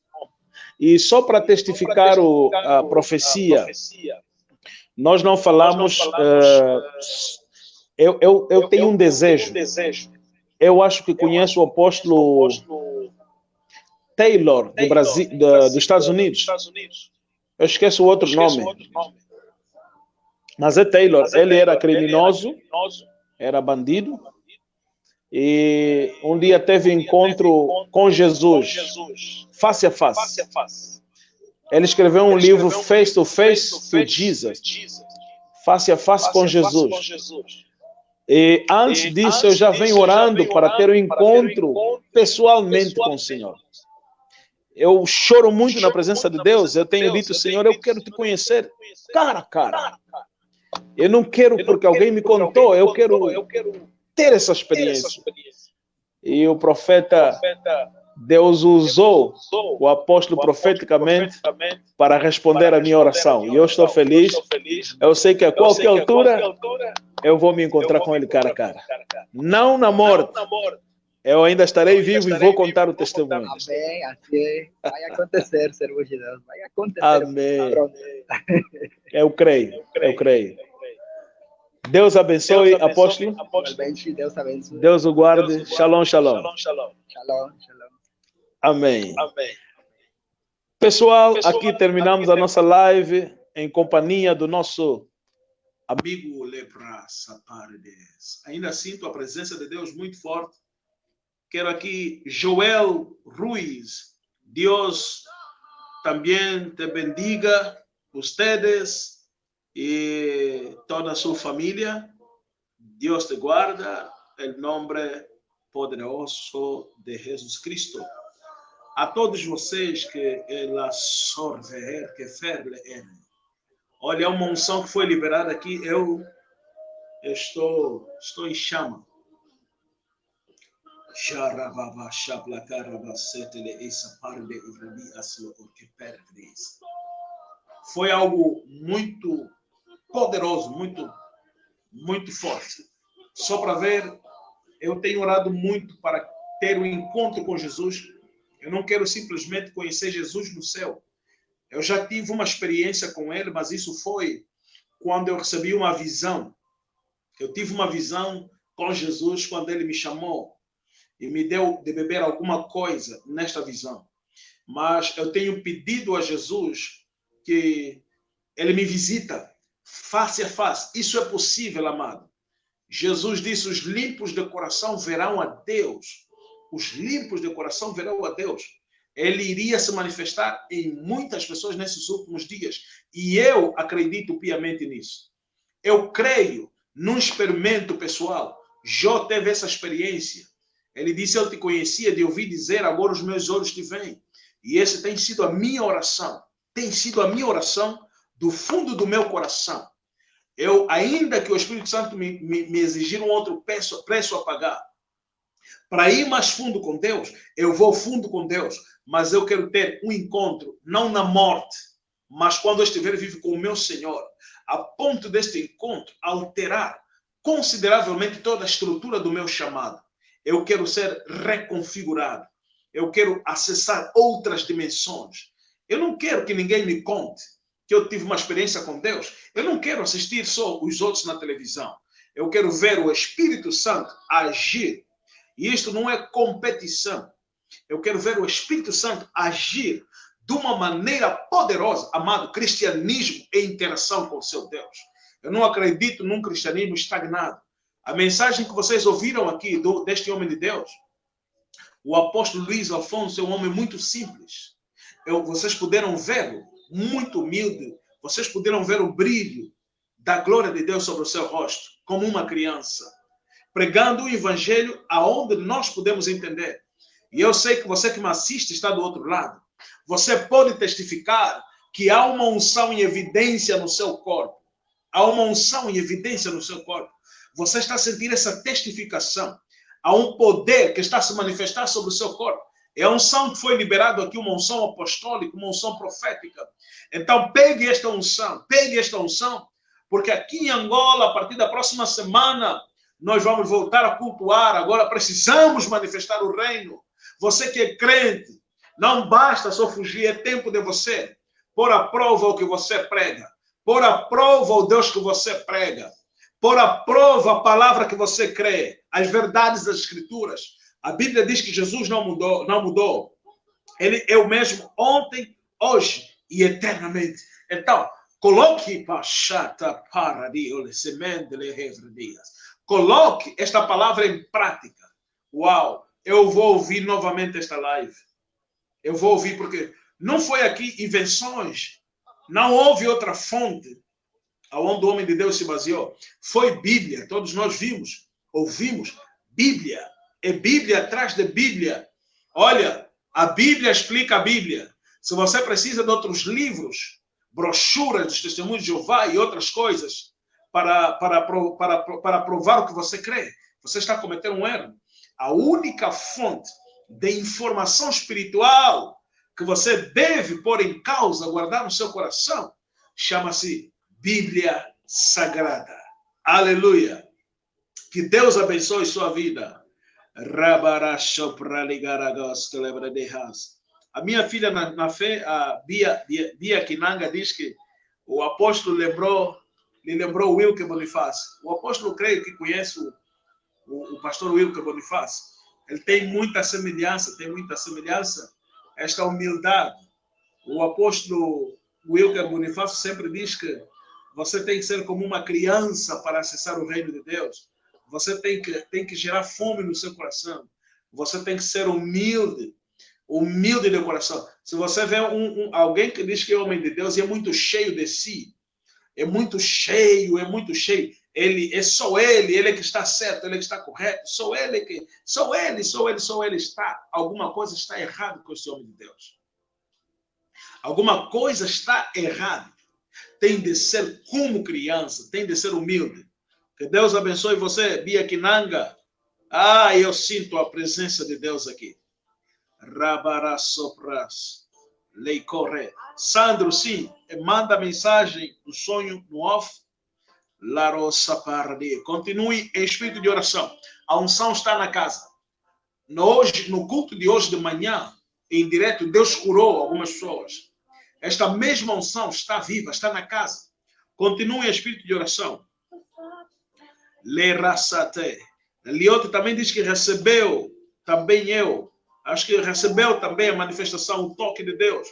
E só para testificar a profecia, nós não falamos... eu tenho um desejo. Eu acho que conheço o apóstolo Taylor, do Brasil, dos Estados Unidos. Eu esqueço o outro nome. Mas é Taylor. Ele era criminoso, era bandido. E um dia teve encontro com Jesus, face a face. Ele escreveu um livro, Face to Face to Jesus, face a face com Jesus. E antes disso, eu já venho orando para ter um encontro pessoalmente com o Senhor. Eu choro muito na presença de Deus. Eu tenho dito, Senhor, eu quero te conhecer cara a cara. Eu não quero porque alguém me contou, eu quero ter essa experiência. E o profeta, Deus usou o apóstolo profeticamente para responder a minha oração. E eu estou feliz. Eu sei que a qualquer altura eu vou me encontrar com ele cara a cara. Não na morte. Eu ainda estarei vivo e vou contar o testemunho. Amém. Assim vai acontecer, servo de Deus. Vai acontecer. Amém. Eu creio. Deus abençoe, apóstolo. Deus abençoe. Deus o guarde. Shalom, shalom. Shalom. Amém. Pessoal, aqui terminamos a nossa live em companhia do nosso amigo Lepra Sapardes. Ainda sinto a presença de Deus muito forte. Quero aqui Joel Ruiz. Deus também te bendiga, ustedes e toda a sua família. Deus te guarda, em nome poderoso de Jesus Cristo. A todos vocês que ela sorver, que ferle ele. Olha, uma unção que foi liberada aqui, eu estou em chama. Foi algo muito poderoso, muito forte. Só para ver, eu tenho orado muito para ter um encontro com Jesus. Eu não quero simplesmente conhecer Jesus no céu. Eu já tive uma experiência com ele, mas isso foi quando eu recebi uma visão. Eu tive uma visão com Jesus quando ele me chamou e me deu de beber alguma coisa nesta visão. Mas eu tenho pedido a Jesus que ele me visita face a face. Isso é possível, amado. Jesus disse, os limpos de coração verão a Deus. Os limpos de coração verão a Deus. Ele iria se manifestar em muitas pessoas nesses últimos dias. E eu acredito piamente nisso. Eu creio num experimento pessoal. Jó teve essa experiência. Ele disse, eu te conhecia de ouvir dizer, agora os meus olhos te veem. E essa tem sido a minha oração. Tem sido a minha oração do fundo do meu coração. Eu, ainda que o Espírito Santo me exigir um outro preço a pagar, para ir mais fundo com Deus, eu vou fundo com Deus. Mas eu quero ter um encontro, não na morte, mas quando eu estiver vivo com o meu Senhor, a ponto deste encontro alterar consideravelmente toda a estrutura do meu chamado. Eu quero ser reconfigurado. Eu quero acessar outras dimensões. Eu não quero que ninguém me conte que eu tive uma experiência com Deus. Eu não quero assistir só os outros na televisão. Eu quero ver o Espírito Santo agir. E isto não é competição. Eu quero ver o Espírito Santo agir de uma maneira poderosa. Amado, cristianismo é interação com o seu Deus. Eu não acredito num cristianismo estagnado. A mensagem que vocês ouviram aqui deste homem de Deus, o apóstolo Luiz Alfonso é um homem muito simples. Vocês puderam vê-lo, muito humilde. Vocês puderam ver o brilho da glória de Deus sobre o seu rosto, como uma criança, pregando o evangelho aonde nós podemos entender. E eu sei que você que me assiste está do outro lado. Você pode testificar que há uma unção em evidência no seu corpo. Há uma unção em evidência no seu corpo. Você está sentindo essa testificação. Há um poder que está a se manifestar sobre o seu corpo. É a unção que foi liberada aqui, uma unção apostólica, uma unção profética. Então, pegue esta unção, porque aqui em Angola, a partir da próxima semana, nós vamos voltar a cultuar. Agora precisamos manifestar o reino. Você que é crente, não basta só fugir, é tempo de você pôr à prova o que você prega, pôr à prova o Deus que você prega, pôr à prova a palavra que você crê, as verdades das Escrituras. A Bíblia diz que Jesus não mudou. Ele é o mesmo ontem, hoje e eternamente. Então, coloque esta palavra em prática. Uau! Eu vou ouvir novamente esta live. Eu vou ouvir porque não foi aqui invenções. Não houve outra fonte aonde o homem de Deus se baseou. Foi Bíblia. Todos nós vimos, ouvimos. Bíblia. É Bíblia atrás de Bíblia. Olha, a Bíblia explica a Bíblia. Se você precisa de outros livros, brochuras dos testemunhos de Jeová e outras coisas para provar o que você crê, você está cometendo um erro. A única fonte de informação espiritual que você deve pôr em causa, guardar no seu coração, chama-se Bíblia Sagrada. Aleluia! Que Deus abençoe sua vida. A minha filha na fé, a Bia Kinanga, diz que o apóstolo lhe lembrou Wilker Bonifácio. O apóstolo, creio que conhece o pastor Wilker Bonifácio. Ele tem muita semelhança esta humildade. O apóstolo Wilker Bonifácio sempre diz que você tem que ser como uma criança para acessar o reino de Deus. Você tem que gerar fome no seu coração. Você tem que ser humilde de coração. Se você vê alguém que diz que é homem de Deus e é muito cheio de si, é muito cheio, ele é só ele que está certo, ele que está correto, só ele está. Alguma coisa está errada com esse homem de Deus. Alguma coisa está errada. Tem de ser como criança, tem de ser humilde. Que Deus abençoe você, Bia Kinanga. Eu sinto a presença de Deus aqui. Rabarasopras, Leicorre. Sandro, sim, manda mensagem no sonho, no off. Continue em espírito de oração. A unção está na casa. No culto de hoje de manhã, em direto, Deus curou algumas pessoas. Esta mesma unção está viva, está na casa. Continue em espírito de oração. Lioto também diz que recebeu, também eu. Acho que recebeu também a manifestação, o toque de Deus.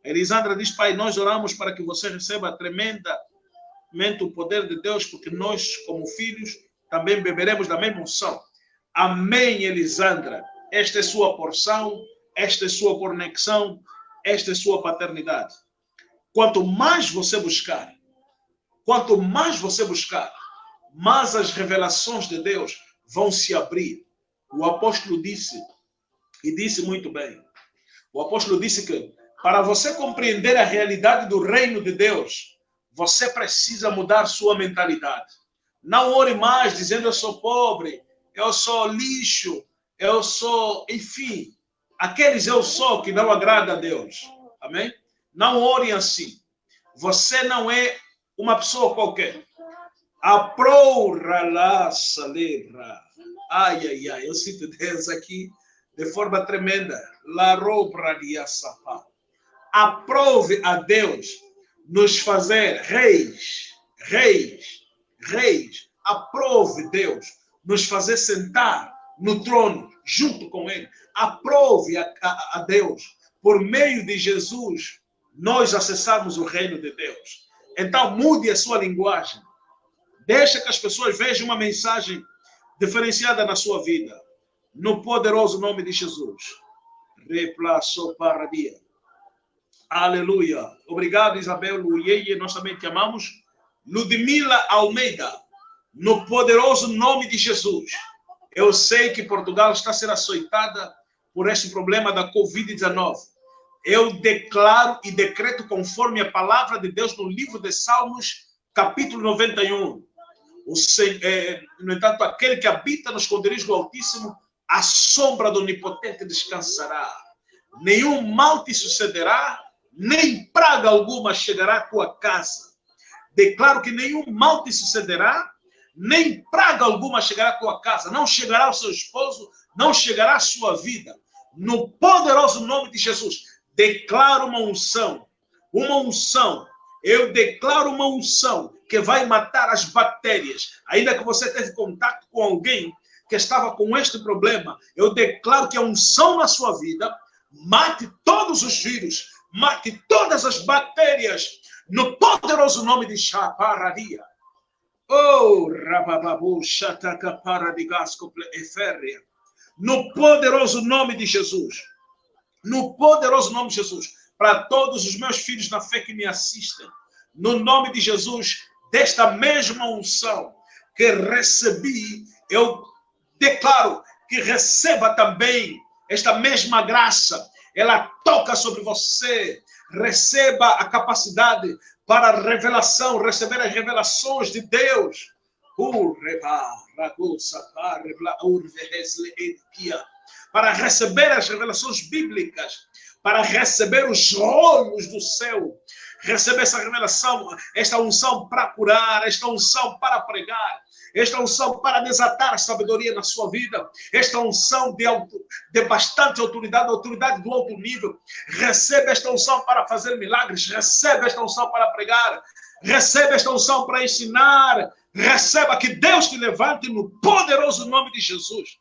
Elisandra diz, Pai, nós oramos para que você receba tremendamente o poder de Deus, porque nós, como filhos, também beberemos da mesma unção. Amém, Elisandra. Esta é sua porção, esta é sua conexão, esta é sua paternidade. Quanto mais você buscar, mais as revelações de Deus vão se abrir. O apóstolo disse, e disse muito bem, o apóstolo disse que para você compreender a realidade do reino de Deus, você precisa mudar sua mentalidade. Não ore mais dizendo eu sou pobre, eu sou lixo, eu sou, enfim, aqueles eu sou que não agrada a Deus. Amém? Não ore assim. Você não é uma pessoa qualquer. Aprora lá, celebra. Eu sinto Deus aqui de forma tremenda. La robra de Assapá. Aprove a Deus nos fazer reis. Aprove Deus nos fazer sentar no trono junto com Ele. Aprove a Deus, por meio de Jesus, nós acessarmos o reino de Deus. Então mude a sua linguagem. Deixa que as pessoas vejam uma mensagem diferenciada na sua vida. No poderoso nome de Jesus. Replaçou para dia. Aleluia. Obrigado, Isabel Luiê. Nós também te amamos. Ludmila Almeida, no poderoso nome de Jesus. Eu sei que Portugal está sendo açoitada por este problema da Covid-19. Eu declaro e decreto conforme a palavra de Deus no livro de Salmos, capítulo 91. No entanto, aquele que habita no esconderijo do Altíssimo, a sombra do Onipotente descansará. Nenhum mal te sucederá, nem praga alguma chegará à tua casa. Declaro que nenhum mal te sucederá, nem praga alguma chegará à tua casa. Não chegará ao seu esposo, não chegará à sua vida. No poderoso nome de Jesus, declaro uma unção. Uma unção. Eu declaro uma unção que vai matar as bactérias. Ainda que você teve contato com alguém que estava com este problema, eu declaro que a unção na sua vida mate todos os vírus, mate todas as bactérias, no poderoso nome de Shaparadia. Oh, Rabababu, Shataka Paradigasco Eféria. No poderoso nome de Jesus. No poderoso nome de Jesus. Para todos os meus filhos na fé que me assistem. No nome de Jesus, desta mesma unção que recebi, eu declaro que receba também esta mesma graça. Ela toca sobre você. Receba a capacidade para revelação, receber as revelações de Deus. Para receber as revelações bíblicas, para receber os olhos do céu, receber essa revelação, esta unção para curar, esta unção para pregar, esta unção para desatar a sabedoria na sua vida, esta unção de bastante autoridade, autoridade do alto nível. Recebe esta unção para fazer milagres, recebe esta unção para pregar, recebe esta unção para ensinar, receba que Deus te levante no poderoso nome de Jesus.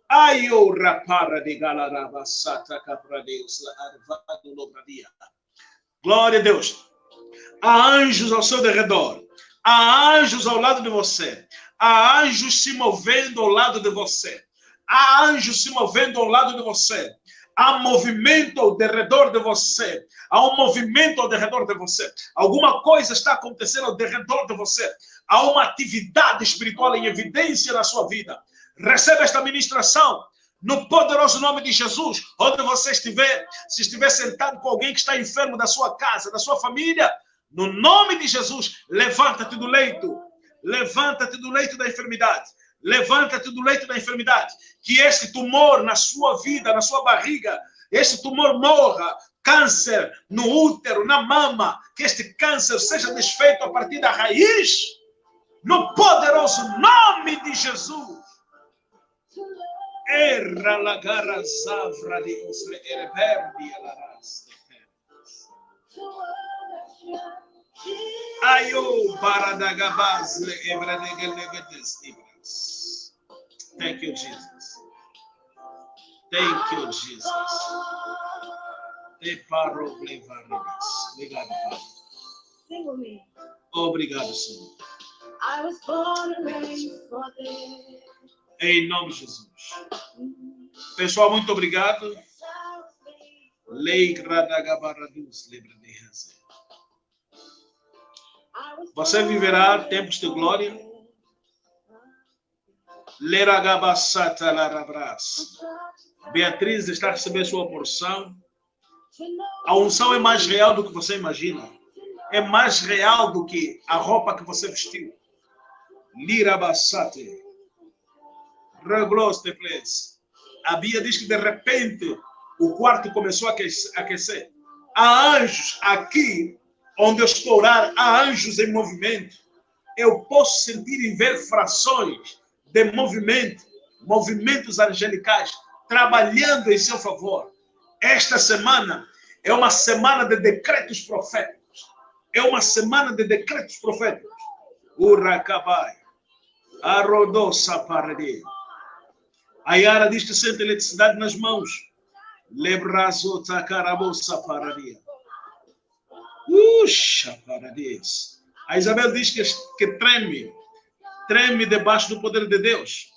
Ai, o rapara de galarabasata capradeus, arvado lobradia. Glória a Deus. Há anjos ao seu derredor. Há anjos ao lado de você. Há anjos se movendo ao lado de você. Há anjos se movendo ao lado de você. Há movimento ao derredor de você. Há um movimento ao derredor de você. Alguma coisa está acontecendo ao derredor de você. Há uma atividade espiritual em evidência na sua vida. Receba esta ministração no poderoso nome de Jesus. Onde você estiver, se estiver sentado com alguém que está enfermo da sua casa, da sua família, no nome de Jesus, levanta-te do leito. Levanta-te do leito da enfermidade. Levanta-te do leito da enfermidade. Que este tumor na sua vida, na sua barriga, este tumor morra. Câncer no útero, na mama, que este câncer seja desfeito a partir da raiz. No poderoso nome de Jesus. Erra la garra zavra de usre erberdi alaras. Ayo baradagabaz le evradegelegades ibras. Thank you, Jesus. Thank you, Jesus. Te paro levaremos. Obrigado, Pai. Obrigado, Senhor. Em nome de Jesus. Pessoal, muito obrigado. Você viverá tempos de glória. Beatriz está recebendo sua porção. A unção é mais real do que você imagina. É mais real do que a roupa que você vestiu. Lirabassate. Regloste, please. A Bíblia diz que de repente o quarto começou a aquecer. Há anjos aqui onde eu estou orar, há anjos em movimento. Eu posso sentir e ver frações de movimento, movimentos angelicais trabalhando em seu favor. Esta semana é uma semana de decretos proféticos. É uma semana de decretos proféticos. Uracabai. Arodossa parede. A Yara diz que sente eletricidade nas mãos. Lebrazo takarabossa paradia. Uxa, paradis. A Isabel diz que treme debaixo do poder de Deus.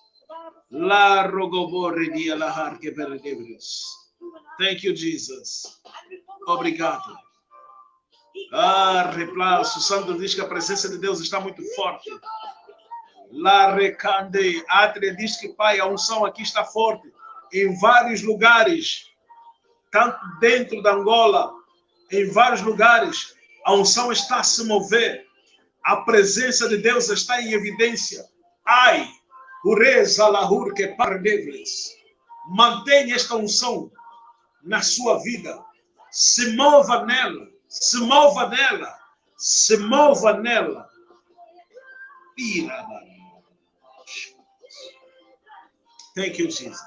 La rogoboredia lahar que perdebres. Thank you, Jesus. Obrigado. Replaço. O Santo diz que a presença de Deus está muito forte. Lá recande. Átria diz que, Pai, a unção aqui está forte. Em vários lugares, tanto dentro da Angola, em vários lugares, a unção está a se mover. A presença de Deus está em evidência. Ai, ureza lahur que pardeves. Mantenha esta unção na sua vida. Se mova nela. Se mova nela. Se mova nela. Thank you, Jesus.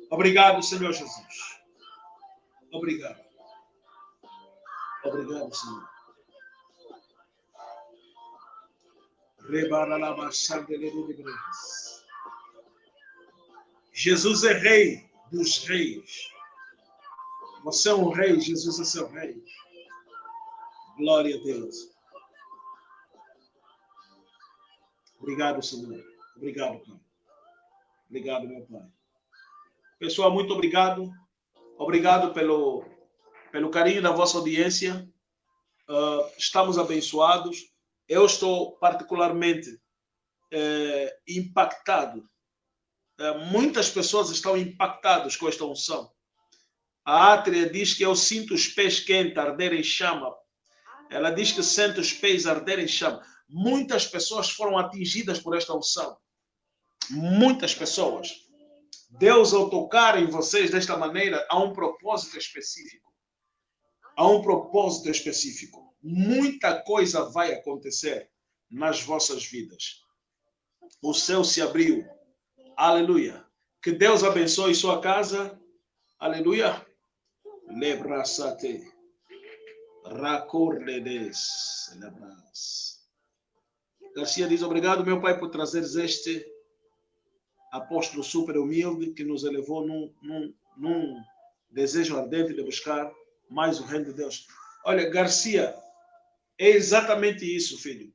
Obrigado, Senhor Jesus. Obrigado. Obrigado, Senhor. Jesus é rei dos reis. Você é um rei, Jesus é seu rei. Glória a Deus. Obrigado, Senhor. Obrigado, Pai. Obrigado, meu Pai. Pessoal, muito obrigado. Obrigado pelo carinho da vossa audiência. Estamos abençoados. Eu estou particularmente impactado. Muitas pessoas estão impactadas com esta unção. A Átria diz que eu sinto os pés quentes arder em chama. Ela diz que sente os pés arder em chama. Muitas pessoas foram atingidas por esta unção. Muitas pessoas. Deus, ao tocar em vocês desta maneira, há um propósito específico. Há um propósito específico. Muita coisa vai acontecer nas vossas vidas. O céu se abriu. Aleluia. Que Deus abençoe sua casa. Aleluia. Lebrasate. Racordedes. Lebras. Garcia diz, obrigado, meu Pai, por trazeres este apóstolo super humilde que nos elevou num desejo ardente de buscar mais o reino de Deus. Olha, Garcia, é exatamente isso, filho.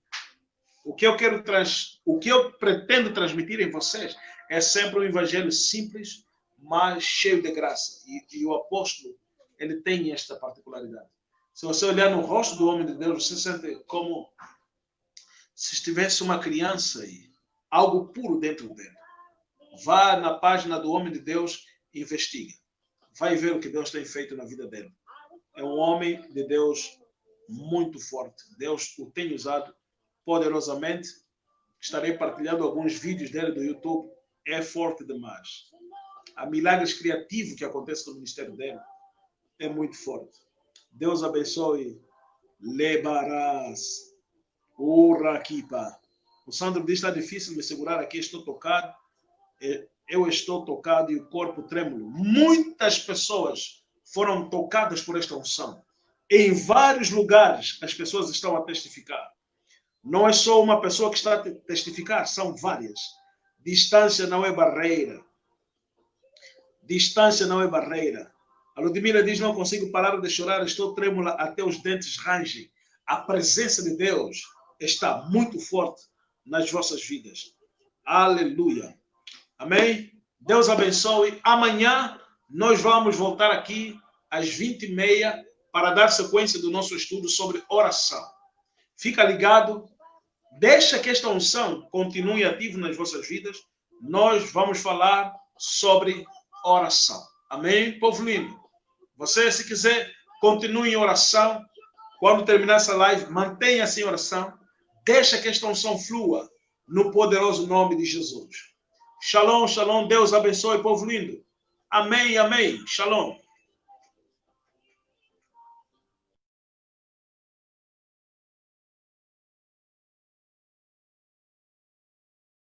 O que eu pretendo transmitir em vocês é sempre um evangelho simples, mas cheio de graça. E o apóstolo, ele tem esta particularidade. Se você olhar no rosto do homem de Deus, você sente como se estivesse uma criança e algo puro dentro dele. Vá na página do homem de Deus e investiga. Vai ver o que Deus tem feito na vida dele. É um homem de Deus muito forte. Deus o tem usado poderosamente. Estarei partilhando alguns vídeos dele do YouTube. É forte demais. Há milagres criativos que acontecem no ministério dele. É muito forte. Deus abençoe. Lebarás. Urakipa. O Sandro diz, está difícil me segurar aqui, estou tocado. Eu estou tocado e o corpo trêmulo. Muitas pessoas foram tocadas por esta unção. Em vários lugares as pessoas estão a testificar. Não é só uma pessoa que está a testificar, são várias. Distância não é barreira. Distância não é barreira. A Ludmila diz, não consigo parar de chorar, estou trêmula até os dentes rangem. A presença de Deus está muito forte nas vossas vidas. Aleluia. Amém? Deus abençoe. Amanhã nós vamos voltar aqui às 20h30 para dar sequência do nosso estudo sobre oração. Fica ligado. Deixa que esta unção continue ativa nas vossas vidas. Nós vamos falar sobre oração. Amém? Povo lindo. Você, se quiser, continue em oração. Quando terminar essa live, mantenha-se em oração. Deixa que esta unção flua no poderoso nome de Jesus. Shalom, shalom. Deus abençoe, povo lindo. Amém, amém. Shalom.